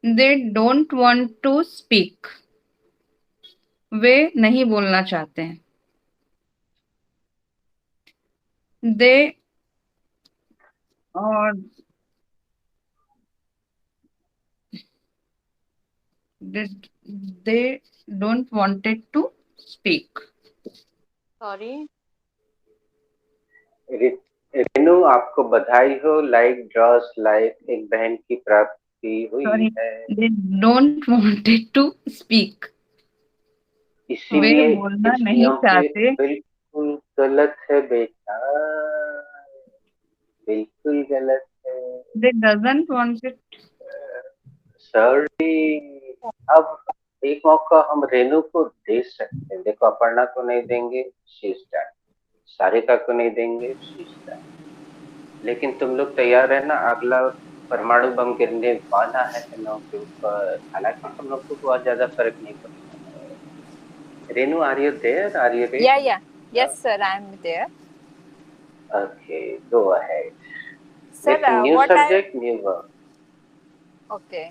They don't want to speak. वे नहीं बोलना चाहते हैं। They और they don't wanted to speak. Sorry. Renu, आपको बधाई हो। लाइक ड्रॉस लाइक, एक बहन की प्राप्ति हुई Sorry, है। they don't wanted to speak. वे इसीलिए बोलना इस नहीं नियम पे चाहते। बिल्कुल गलत है बेटा, बिल्कुल गलत है। They doesn't wanted. सॉरी। अब एक मौका हम रेनू को दे सकते हैं। देखो अपर्णा को नहीं देंगे, शी इज डन। सारिका को नहीं देंगे, शी इज डन। लेकिन तुम लोग तैयार है ना? अगला परमाणु बम गिरने वाला है कन्नौज के ऊपर, हालांकि हम लोग को बहुत ज्यादा फर्क नहीं पड़ता है। Renu, are you there? Are you ready? Yes, sir, I am there. Okay, go ahead Sir, with new what I subject, new word, okay.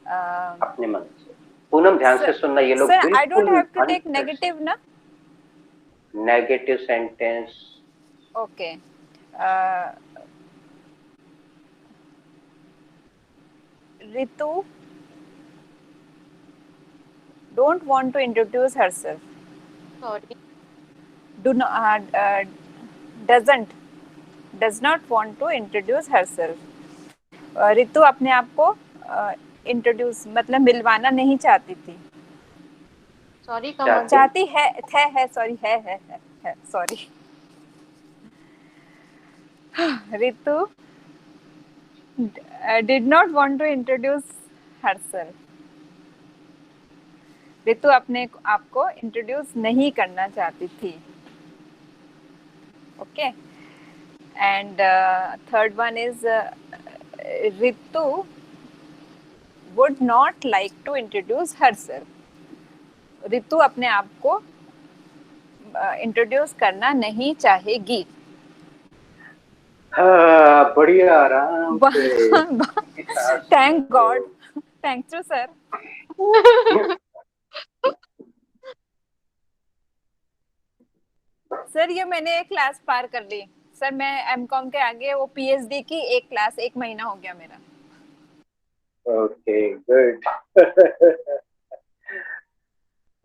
अपने मन से। पूनम ध्यान से Sir, सुनना, ये लोग sir, I don't बिल्कुल have to take negative, na? Negative sentence. Okay. Uh, Ritu don't want to introduce herself. Sorry. Does not want to introduce herself. Ritu अपने आप को इंट्रोड्यूस मतलब मिलवाना नहीं चाहती थी। Sorry, चाहती है सॉरी है sorry. Ritu did not want to introduce herself. Ritu अपने आप को इंट्रोड्यूस नहीं करना चाहती थी। Okay, and third one is Ritu would not like to introduce herself. Ritu अपने आप को इंट्रोड्यूस करना नहीं चाहेगी। बढ़िया, आराम से। Thank God, thanks to sir. Sir ये मैंने एक क्लास पार कर ली सर। मैं एमकॉम के आगे वो पीएचडी की एक क्लास 1 महीना हो गया मेरा। Okay, good.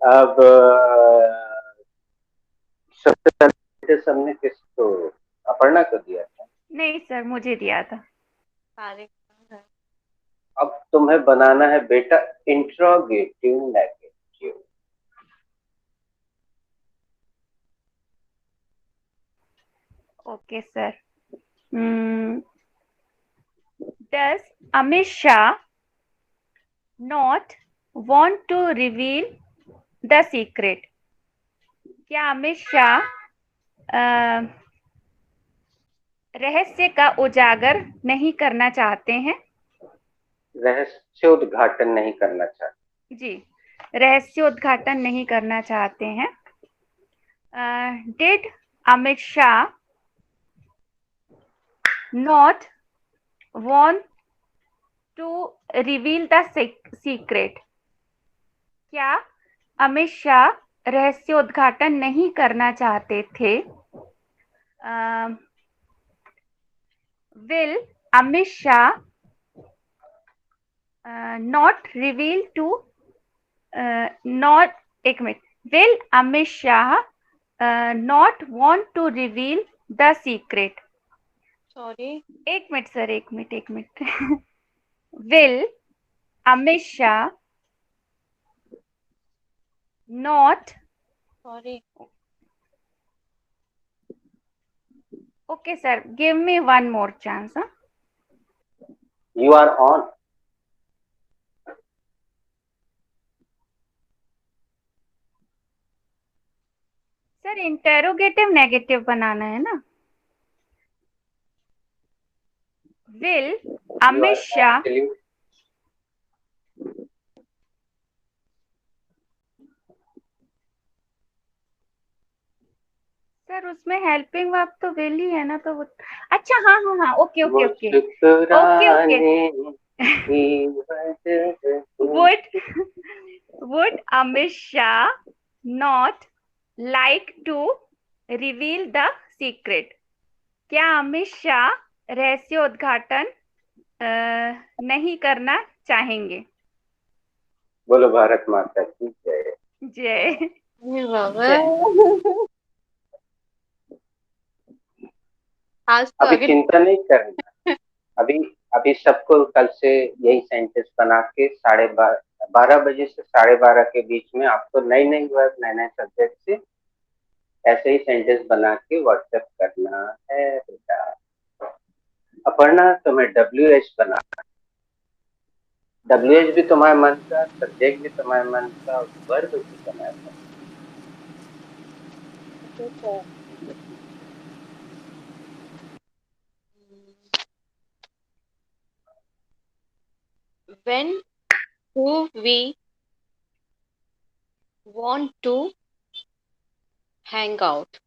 अब सबसे पहले सबने किसको, अपर्णा को दिया था? नहीं सर, मुझे दिया था। सारिका। अब तुम्हें बनाना है बेटा interrogative negative. Okay sir. Does Amit Shah not want to reveal the secret? क्या अमित शाह रहस्य का उजागर नहीं करना चाहते हैं? रहस्योद्घाटन नहीं करना चाहते। जी, रहस्योद्घाटन नहीं करना चाहते हैं। Did Amit Shah not want to reveal the secret? क्या अमित शाह रहस्योद्घाटन नहीं करना चाहते थे? Will Amit Shah not reveal to not एक minute, will Amit Shah not want to reveal the secret? Sorry. एक मिनट सर, एक minute. Will Amit Shah not, Sorry. okay sir, give me one more chance. Huh? You are on. Sir interrogative negative बनाना है ना। Will Amit Shah सर उसमें हेल्पिंग वर्ब तो विल ही है ना, तो वो अच्छा हाँ okay would Amit Shah not like to reveal the secret? क्या अमित शाह रहस्योद्घाटन नहीं करना चाहेंगे? बोलो भारत माता की जय। जय। आज तो अभी चिंता नहीं करना। अभी सबको कल से यही सेंटेंस बना के 12:30 बजे से 12:30 के बीच में आपको नई वर्ड नए सब्जेक्ट से ऐसे ही सेंटेंस बना के व्हाट्सएप करना है बेटा। अपर्णा तुम्हें WH बनाना, WH भी तुम्हारे मन का, सब्जेक्ट भी तुम्हारे मन का, वर्ब भी तुम्हारे मन का। When do we want to hang out?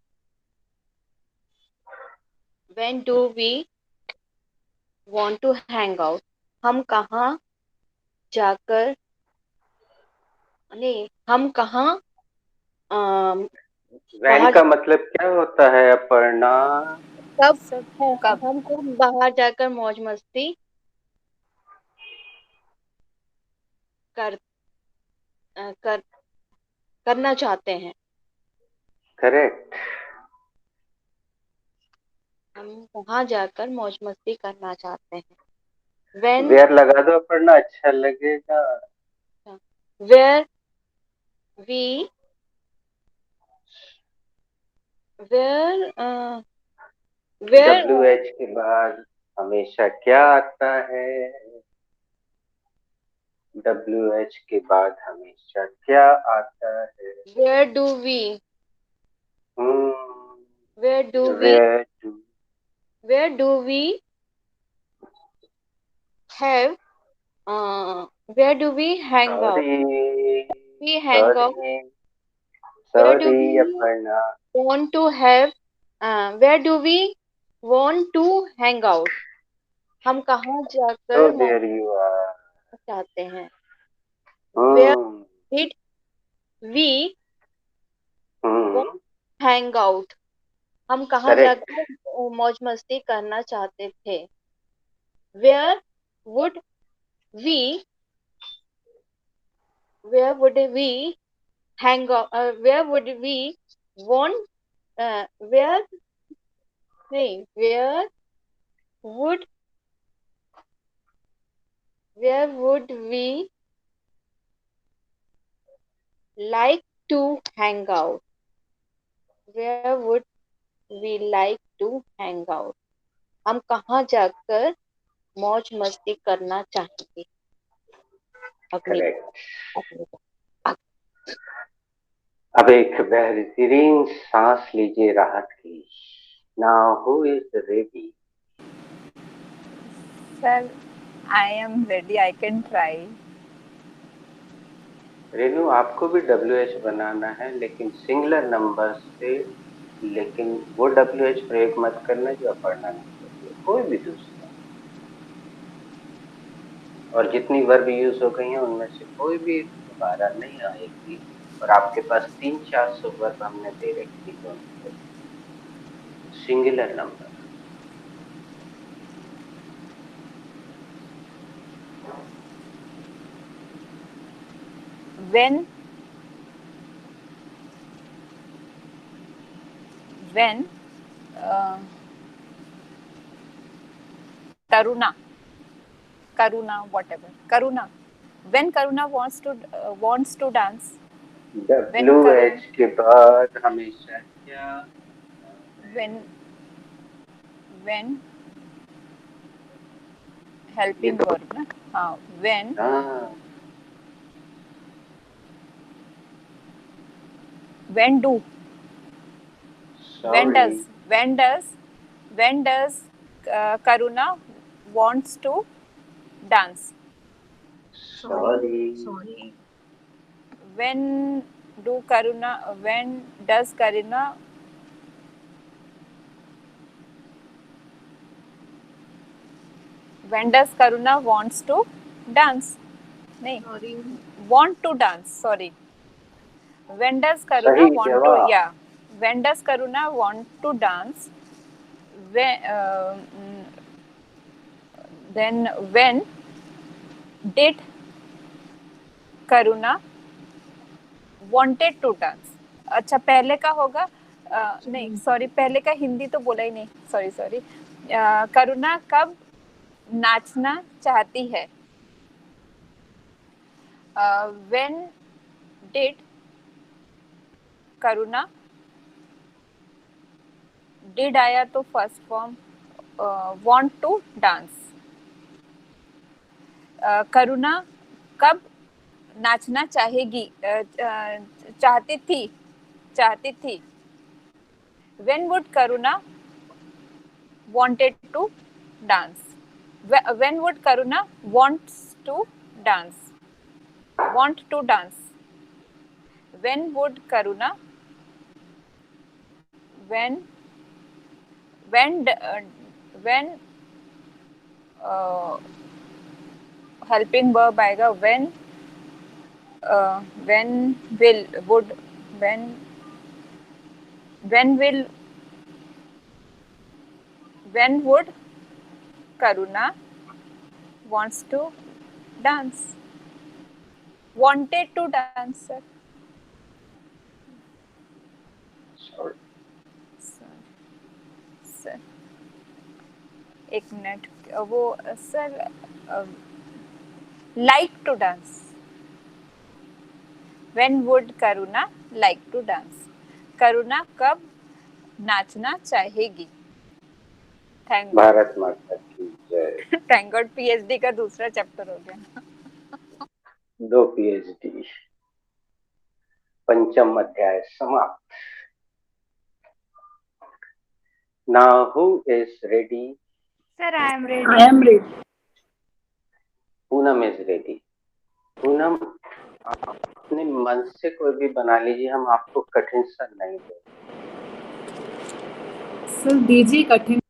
When do we want to hang out? हम कहाँ जाकर नहीं हम कहाँ वैन बाहर का मतलब क्या होता है अपर्णा? कब सर कब हम कब बाहर जाकर मौज मस्ती कर कर करना चाहते हैं? करेक्ट। हम कहाँ जाकर मौज मस्ती करना चाहते हैं? When वेयर लगा दो अपर्णा, अच्छा लगेगा। where we where where WH के बाद हमेशा क्या आता है? WH के बाद हमेशा क्या आता है? where do we where do we Where do where do we have where do we hang out? sorry We hang out. Where do sorry we Aparna. want to have where do we want to hang out? हम कहाँ So जाकर मौज there you are. चाहते हैं? Where did we hang out? हम कहाँ Correct. जाकर मौज मस्ती करना चाहते थे? Where would we hang out? Where would we want? Where नहीं where would we like to hang out? Where would we like to hang out? हम कहाँ जाकर मौज मस्ती करना चाहेंगे? अपनी Correct. अब एक बेहतरीन सांस लीजिए राहत की। Now who is ready? Sir, I am ready. I can try. Renu आपको भी WH बनाना है, लेकिन सिंगुलर नंबर से। लेकिन वो WH प्रयोग मत करना जो अपर्णा ने किया, कोई भी दूसरा। और जितनी वर्ब यूज हो गई हैं उनमें से कोई भी दोबारा नहीं आएगी। और आपके पास 300-400 वर्ब हमने दे रखी है, singular number. When Karuna, whatever. Karuna. When Karuna wants to dance. WH के बाद हमेशा क्या? When helping verb ना? हाँ. When do. Sorry. When does Karuna wants to dance? Sorry. When does Karuna wants to dance? नहीं. Want to dance. Sorry. When does Karuna want to? Yeah. When does Karuna want to dance? Then when did Karuna wanted to dance? अच्छा पहले का होगा नहीं सॉरी पहले का हिंदी तो बोला ही नहीं सॉरी करुणा कब नाचना चाहती है? When did Karuna did आया तो first form want to dance. करुणा कब नाचना चाहेगी चाहती थी. When would Karuna wanted to dance? When would Karuna wants to dance. Want to dance. When would Karuna? When helping verb आएगा. When will would when would Karuna wants to dance. Wanted to dance, sir. Sir एक मिनट. वो sir like to dance. When would Karuna like to dance? करुणा कब नाचना चाहेगी? थैंक भारत माता की जय. थैंक गॉड पीएचडी का दूसरा चैप्टर हो गया. 2 पीएचडी. पंचम अध्याय समाप्त. Now who is ready? Sir, I am ready. I am ready. Poonam is ready. Poonam अपने मन से कोई भी बना लीजिए, हम आपको कठिन सा नहीं दे. सर दीजिए कठिन.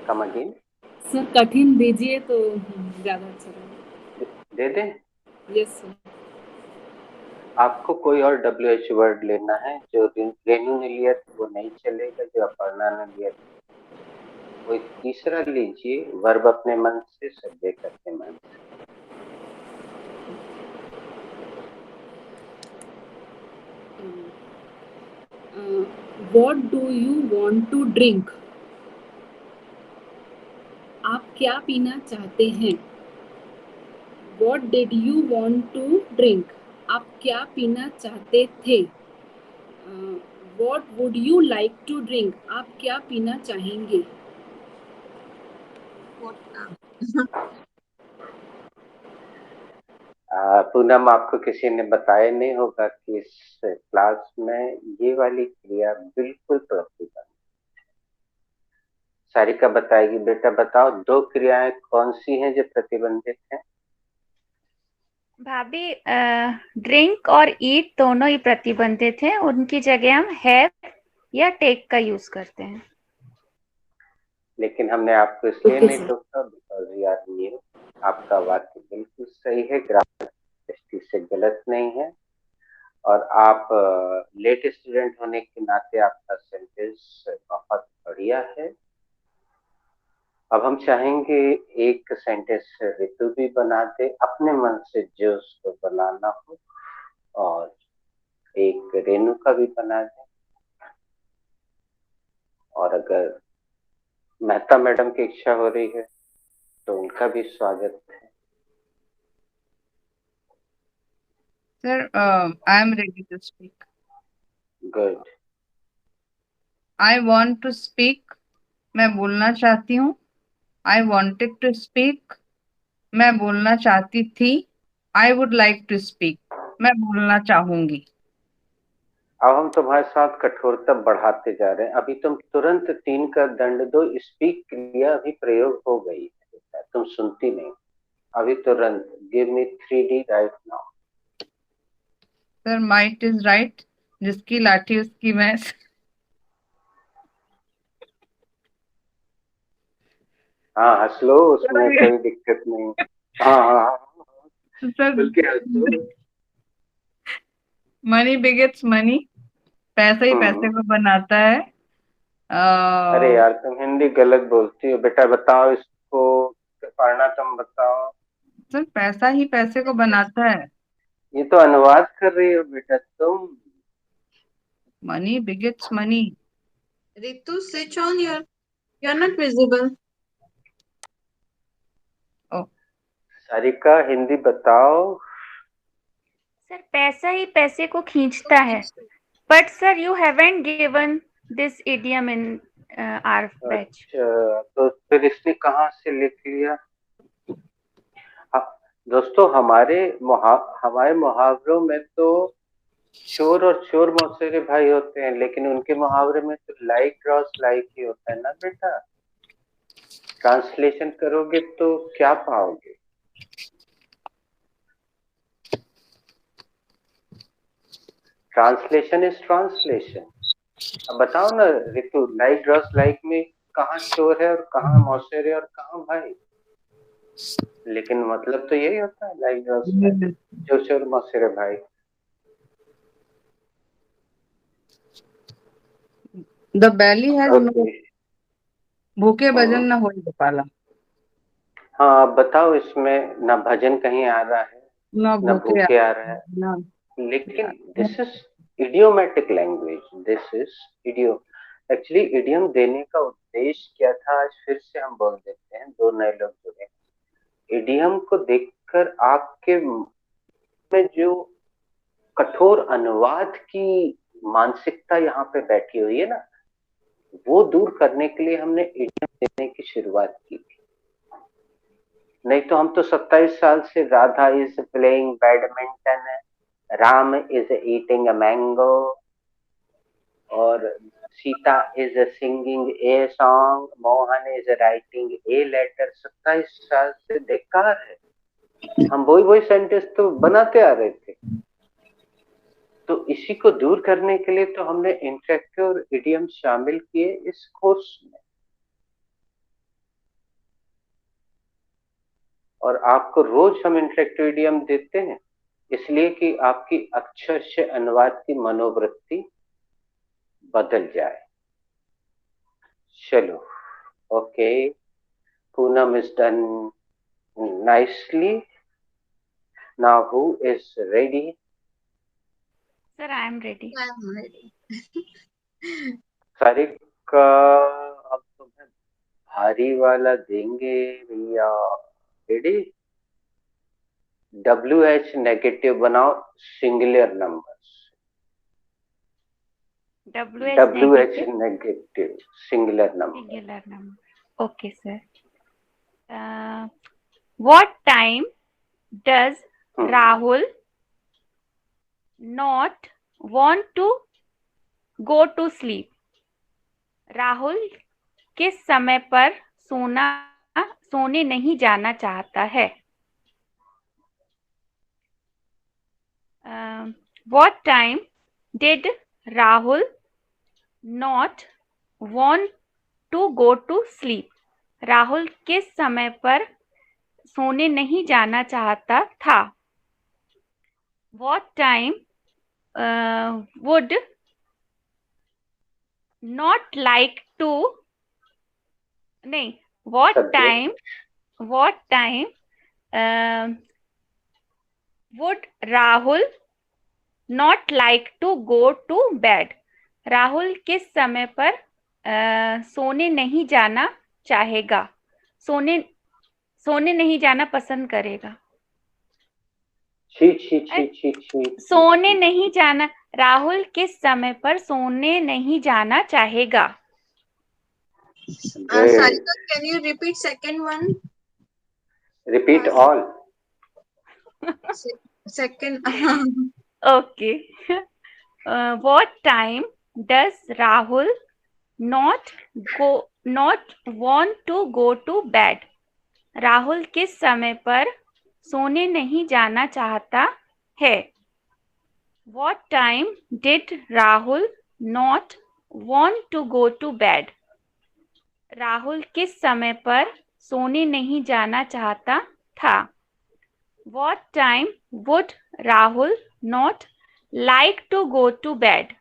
Come again. सर कठिन दीजिए तो ज्यादा अच्छा रहेगा. दे दें. Yes sir. आपको कोई और WH वर्ड लेना है? जो रेनू ने लिया था वो नहीं चलेगा, जो अपर्णा ने लिया था. कोई तीसरा लीजिए. वर्ब अपने मन से, सब्जेक्ट अपने मन से. What do you want to drink? आप क्या पीना चाहते हैं? What did you want to drink? आप क्या पीना चाहते थे? What would you like to drink? आप क्या पीना चाहेंगे? पूनम, आपको किसी ने बताया नहीं होगा कि इस क्लास में ये वाली क्रिया बिल्कुल प्रतिबंधित. सारिका बताएगी. बेटा बताओ 2 क्रियाएं कौन सी हैं जो प्रतिबंधित हैं? भाभी, ड्रिंक और ईट दोनों ही प्रतिबंधित हैं. उनकी जगह हम हैव या टेक का यूज करते हैं. लेकिन हमने आपको इसलिए Okay, नहीं sir. टोका बिकॉज यू आर न्यू. आपका वाक्य बिल्कुल सही है, ग्रामर दृष्टि से गलत नहीं है, और आप लेट स्टूडेंट होने के नाते आपका सेंटेंस बहुत बढ़िया है. अब हम चाहेंगे एक सेंटेंस ऋतु भी बना दे अपने मन से जो उसको बनाना हो, और एक रेणु का भी बना दे. और अगर मेहता मैडम की इच्छा हो रही है तो उनका भी स्वागत है. Sir, I am ready to speak. Good. I want to speak. मैं बोलना चाहती हूँ. I wanted to speak. मैं बोलना चाहती थी. I would like to speak. मैं बोलना चाहूंगी. अब हम तुम्हारे साथ कठोरता बढ़ाते जा रहे हैं. अभी तुम तुरंत 3 का दंड दो. स्पीक क्रिया अभी प्रयोग हो गई है, तुम सुनती नहीं. अभी तुरंत give me 3D right now. Sir, might is right. जिसकी लाठी उसकी भैंस. हाँ हंस लो, उसमें कोई दिक्कत नहीं. हाँ Sir, बल्कि हंसो. money begets money. पैसा ही पैसे को बनाता है. अरे यार तुम हिंदी गलत बोलती हो. बेटा बताओ इसको पढ़ना, तुम बताओ. सर, पैसा ही पैसे को बनाता है. ये तो अनुवाद कर रही हो बेटा तुम. Money begets money. Ritu, switch on your. You're not visible. Oh. Sarika Hindi बताओ. सर, पैसा ही पैसे को खींचता है. But sir, you haven't given this idiom in our batch. अच्छा, तो फिर इसने कहाँ से लिख लिया? दोस्तों हमारे मुहावरों में तो चोर और चोर मौसेरे भाई होते हैं, लेकिन उनके मुहावरे में तो लाइक ड्रॉस लाइक ही होता है ना बेटा. ट्रांसलेशन करोगे तो क्या पाओगे? Translation is translation. अब बताओ ना ऋतु, लाइक ड्रॉस लाइक में कहाँ चोर है और कहाँ मौसेर है और कहाँ भाई, लेकिन मतलब तो यही होता है, लाइक ड्रॉस लाइक, चोर चोर मौसेर भाई। The belly has no, okay, भूखे भजन न होई गोपाला। हाँ अब बताओ, इसमें ना भजन कहीं आ रहा है न ना भूखे भूखे आ रहा है, न लेकिन this is idiomatic language, this is idio. Actually idiom देने का उद्देश्य क्या था, आज फिर से हम बोल देते हैं, दो नए लोग जुड़े। इडियम को देखकर आपके में जो कठोर अनुवाद की मानसिकता यहाँ पे बैठी हुई है ना, वो दूर करने के लिए हमने इडियम देने की शुरुआत की थी। नहीं तो हम तो 27 साल से Radha is playing badminton, Ram is eating a mango और Sita is singing a song, Mohan is writing a letter, 27 साल से बेकार है। हम वही सेंटेंस तो बनाते आ रहे थे। तो इसी को दूर करने के लिए तो हमने इंटरेक्टिव और इडियम शामिल किए इस कोर्स में, और आपको रोज हम इंटरेक्टिव इडियम देते हैं इसलिए कि आपकी अक्षर से अनुवाद की मनोवृत्ति बदल जाए। चलो, okay, Poonam is done nicely. Now who is ready? Sir, I am ready. I am ready. Sarika, अब तुम्हें भारी वाला देंगे भैया। रेडी? WH नेगेटिव बनाओ, singular numbers. WH negative singular number. Singular number. Okay, sir. What time does Rahul not want to go to sleep? Rahul किस समय पर सोने नहीं जाना चाहता है? What time did Rahul not want to go to sleep? Rahul किस समय पर सोने नहीं जाना चाहता था? What time would not like to नहीं what time would Rahul not like to go to bed? Rahul किस समय पर सोने नहीं जाना चाहेगा, सोने नहीं जाना पसंद करेगा? सोने नहीं जाना, राहुल किस समय पर सोने नहीं जाना चाहेगा? Sarika, can you repeat second one? Repeat all. Second. Okay. What time does Rahul not want to go to bed? Rahul किस समय पर सोने नहीं जाना चाहता है? What time did Rahul not want to go to bed? Rahul किस समय पर सोने नहीं जाना चाहता था? What time would Rahul not like to go to bed?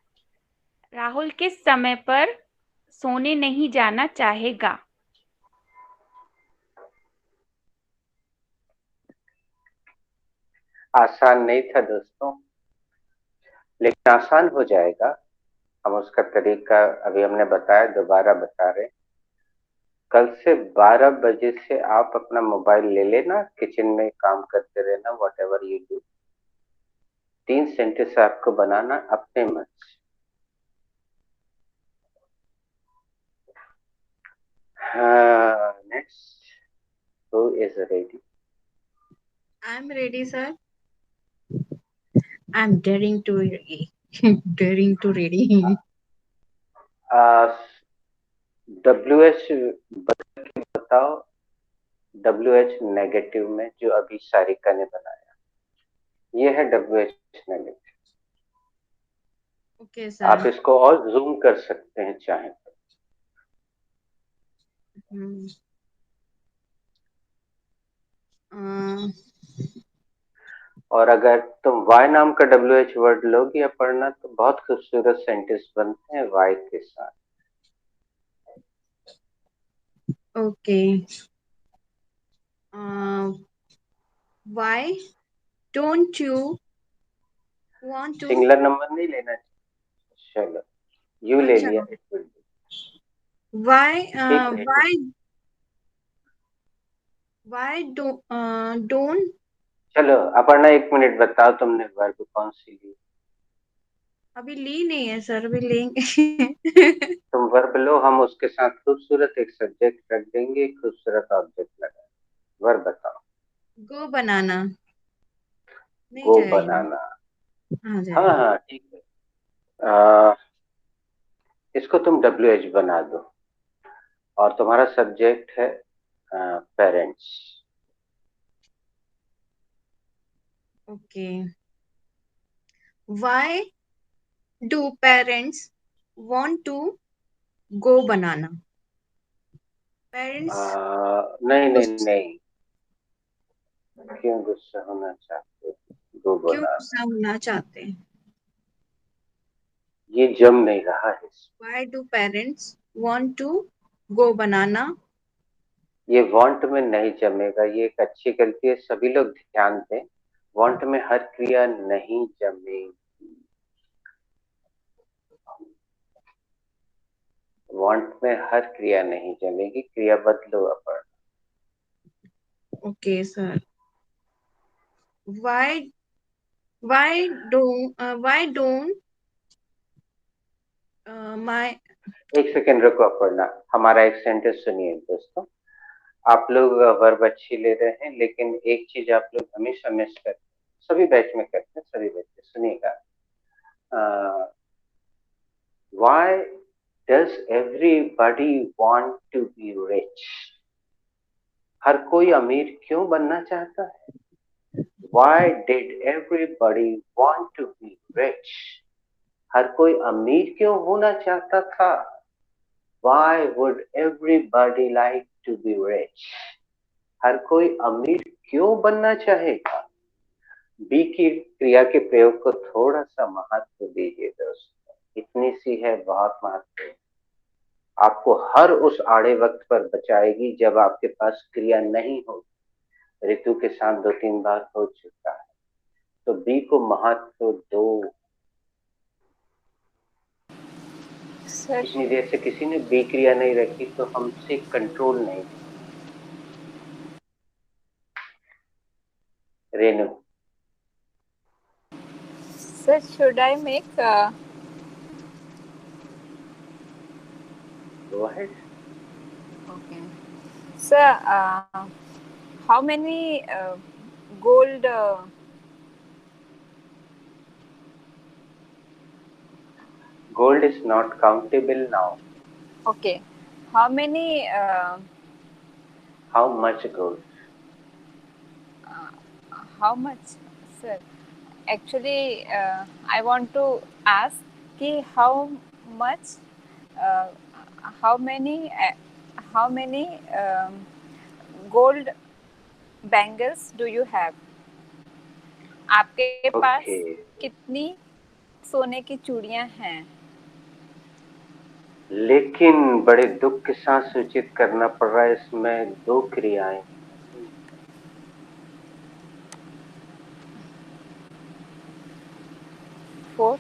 Rahul किस समय पर सोने नहीं जाना चाहेगा? आसान नहीं था दोस्तों, लेकिन आसान हो जाएगा। हम उसका तरीका अभी हमने बताया, दोबारा बता रहे। कल से 12 बजे से आप अपना मोबाइल ले लेना, किचन में काम करते रहना, what ever you do. 3 sentence आपको बनाना अपने मन से। Next, who is ready? I am ready, sir. I am daring to ready. Daring to ready. WH बदल के बताओ, WH नेगेटिव में जो अभी सारिका ने बनाया, ये है WH नेगेटिव। Okay, आप sir. इसको और जूम कर सकते हैं चाहें तो। Hmm. Uh, और अगर तुम वाई नाम का WH वर्ड लोगी या पढ़ना तो बहुत खूबसूरत सेंटेंस बनते हैं वाई के साथ। okay. Why don't you want to? Singular number नहीं लेना चाहिए। चलो यू ले अच्छा. लिया, इट विल बी Why? ठीक है। Don't? चलो अपर्णा 1 मिनट बताओ, तुमने वर्ब कौन सी ली? अभी ली नहीं है सर, अभी लेंगे. तुम वर्ब लो, हम उसके साथ खूबसूरत एक सब्जेक्ट रख देंगे, खूबसूरत ऑब्जेक्ट लगा। वर्ब बताओ। गो बनाना नहीं गो जाएगा. बनाना। हाँ हाँ जाएगा. हाँ ठीक है। आ, इसको तुम WH बना दो और तुम्हारा सब्जेक्ट है parents. Okay. Why do parents want to go banana? Parents नहीं नहीं गुस्सा नहीं, क्यों गुस्सा होना चाहते हो? गो क्यों बनाना, गुस्सा होना चाहते हैं? ये जम नहीं रहा है। Why do parents want to go banana? ये वांट में नहीं जमेगा, ये एक अच्छी गलती है, सभी लोग ध्यान दें। वांट में हर क्रिया नहीं जमेगी। वांट में हर क्रिया नहीं जमेगी, क्रिया बदलो अपन। Okay, sir. Why don't my एक सेकेंड रुको अपर्णा, हमारा एक सेंटेंस सुनिए दोस्तों। आप लोग वर्ब अच्छी ले रहे हैं, लेकिन एक चीज आप लोग हमेशा मिस करते हैं, सभी बैच में करते हैं, सभी बैच में सुनिएगा। Why does everybody want to be rich? हर कोई अमीर क्यों बनना चाहता है? Why did everybody want to be rich? हर कोई अमीर क्यों होना चाहता था? Why would everybody like to be rich? हर कोई अमीर क्यों बनना चाहेगा? बी की क्रिया के प्रयोग को थोड़ा सा महत्व दीजिए दोस्तों, इतनी सी है बहुत महत्व। आपको हर उस आड़े वक्त पर बचाएगी जब आपके पास क्रिया नहीं हो। ऋतु के साथ 2-3 बार हो चुका है, तो बी को महत्व दो। सर इतनी देर से किसी ने बी क्रिया नहीं रखी तो हमसे कंट्रोल नहीं। Renu sir should I make go ahead. okay sir how many gold gold is not countable now. okay how many how much gold? how much sir actually I want to ask कि how much uh, how many how many gold bangles do you have? आपके पास ओके कितनी सोने की चूड़ियां हैं? लेकिन बड़े दुख के साथ सूचित करना पड़ रहा है, इसमें 2 क्रियाएं। फोर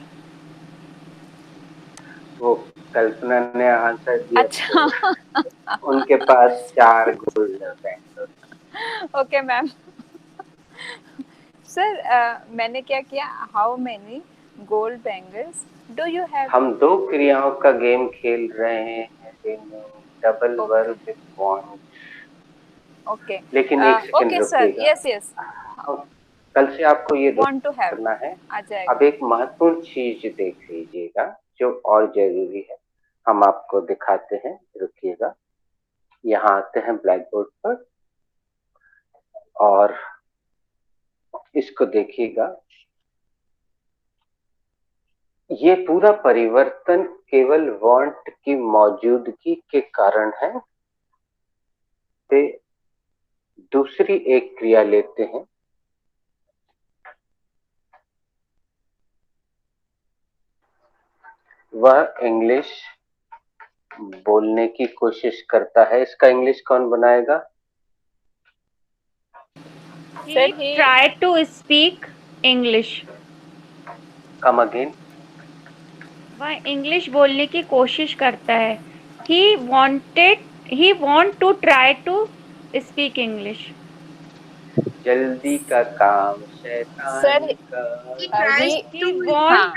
वो कल्पना ने आंसर दिया अच्छा 4। उनके पास 4 gold bangles. Okay ma'am sir मैंने क्या किया how many gold bangles do you have? हम 2 क्रियाओं का गेम खेल रहे हैं Renu, double verb with want. Okay लेकिन एक सेकंड ओके सर रुकिएगा। यस यस कल से आपको ये वांट टू हैव करना है। आ अब जाएगा। एक महत्वपूर्ण चीज देख लीजिएगा जो और जरूरी है, हम आपको दिखाते हैं, रुकिएगा। यहाँ आते हैं ब्लैक बोर्ड पर और इसको देखिएगा। ये पूरा परिवर्तन केवल वांट की मौजूदगी के कारण है। ते दूसरी एक क्रिया लेते हैं। वह इंग्लिश बोलने की कोशिश करता है। इसका इंग्लिश कौन बनाएगा? He tried to speak English. Come again. वह इंग्लिश बोलने की कोशिश करता है। He want to try to speak English. जल्दी का काम शैतान सर का। He tries he to want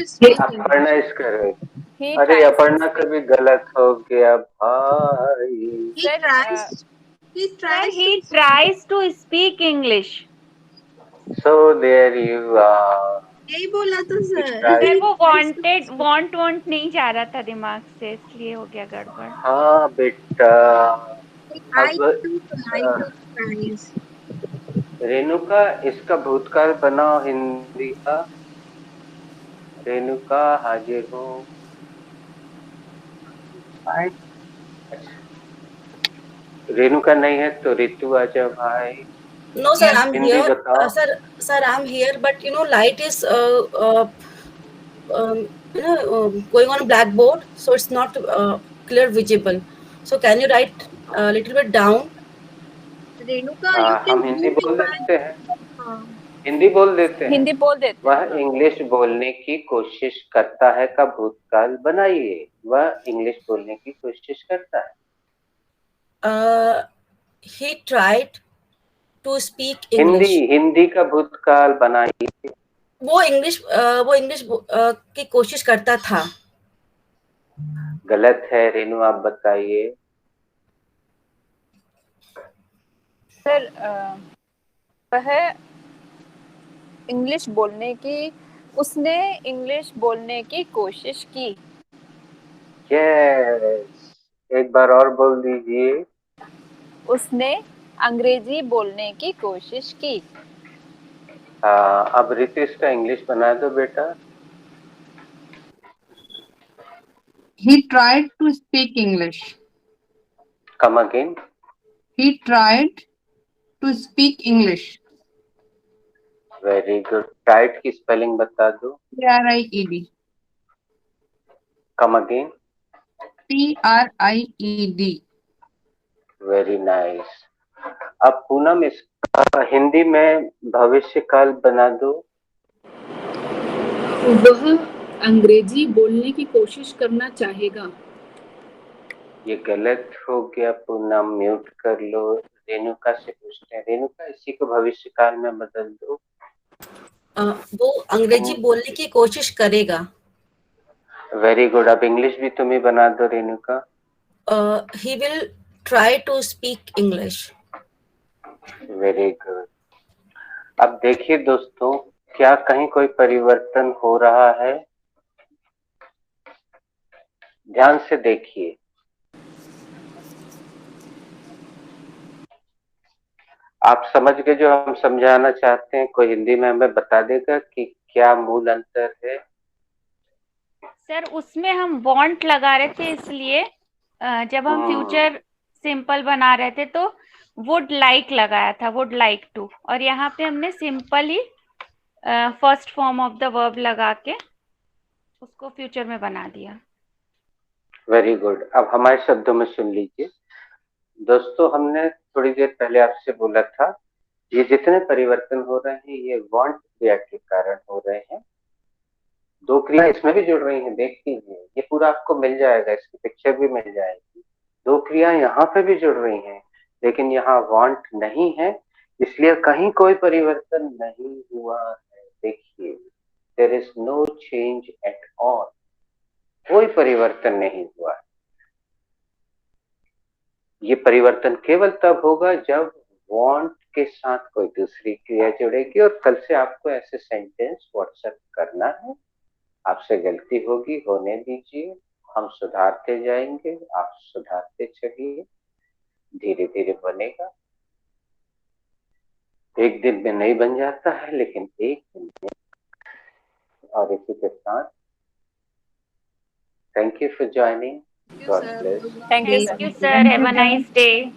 speak English. Aparna इसका है। he अरे tries to अपर्णा speak. कभी गलत हो गया भाई। He Sir, tries. He Sir, tries he to. tries to speak English. So there you are. यही बोला तो He सर. tries. सर वो want नहीं जा रहा था दिमाग से, इसलिए हो गया गड़बड़। हाँ बेटा। I अब too like to tries. Renuka इसका भूतकाल बनाओ हिंदी का। रेणुका हाजिर हो। भाई रेणुका नहीं है तो रितु आ जाओ भाई। No, sir, I'm Hindi here. बताओ। Sir, I'm here, but light is going on a blackboard, so it's not clear visible. So can you write a little bit down? Renuka, you हम can हिंदी move the बोल mic. देते हैं। हिंदी बोल देते हैं। हिंदी बोल देते वह हैं। इंग्लिश बोलने की कोशिश करता है का भूतकाल बनाइए। वह इंग्लिश बोलने की कोशिश करता है। He tried to speak English. Hindi का भूतकाल बनाइए। वो इंग्लिश की कोशिश करता था। गलत है रेणु, आप बताइए। सर वह इंग्लिश बोलने की उसने इंग्लिश बोलने की कोशिश की। यस, एक बार और बोल दीजिए। उसने अंग्रेजी बोलने की कोशिश की। अब रितेश का इंग्लिश बना दो बेटा। He tried to speak English. Come again. He tried to speak English. Very good. Tried की स्पेलिंग बता दो। Tried. Come again. Tried. Very nice. अब पूनम इसका हिंदी में भविष्य काल बना दो। वह अंग्रेजी बोलने की कोशिश करना चाहेगा। ये गलत हो गया पूनम, म्यूट कर लो। रेणुका से पूछते हैं। रेणुका इसी को भविष्य काल में बदल दो। वो अंग्रेजी बोलने की कोशिश करेगा। Very good. अब इंग्लिश भी तुम्हें बना दो Renuka. He will try to speak English. Very good. अब देखिए दोस्तों, क्या कहीं कोई परिवर्तन हो रहा है? ध्यान से देखिए। आप समझ गए जो हम समझाना चाहते हैं? कोई हिंदी में हमें बता देगा कि क्या मूल अंतर है? सर उसमें हम want लगा रहे थे, इसलिए जब हम फ्यूचर सिंपल बना रहे थे तो would like लगाया था, would like to, और यहाँ पे हमने simple he first form of the verb लगा के उसको फ्यूचर में बना दिया। Very good. अब हमारे शब्दों में सुन लीजिए दोस्तों। हमने थोड़ी देर पहले आपसे बोला था, ये जितने परिवर्तन हो रहे हैं ये वांट क्रिया के कारण हो रहे हैं। दो क्रिया इसमें भी जुड़ रही हैं, देख लीजिए। ये पूरा आपको मिल जाएगा, इसकी पिक्चर भी मिल जाएगी। दो क्रिया यहाँ पे भी जुड़ रही हैं, लेकिन यहाँ वांट नहीं है, इसलिए कहीं कोई परिवर्तन नहीं हुआ है। देखिए, there is no change at all. कोई परिवर्तन नहीं हुआ है। ये परिवर्तन केवल तब होगा जब वांट के साथ कोई दूसरी क्रिया जुड़ेगी। और कल से आपको ऐसे सेंटेंस व्हाट्सएप करना है। आपसे गलती होगी, होने दीजिए, हम सुधारते जाएंगे, आप सुधारते चलिए, धीरे धीरे बनेगा। एक दिन में नहीं बन जाता है, लेकिन एक दिन में। और इसी के साथ Thank you for joining. God bless. Thank you, Thank sir. you, sir. Have a nice day.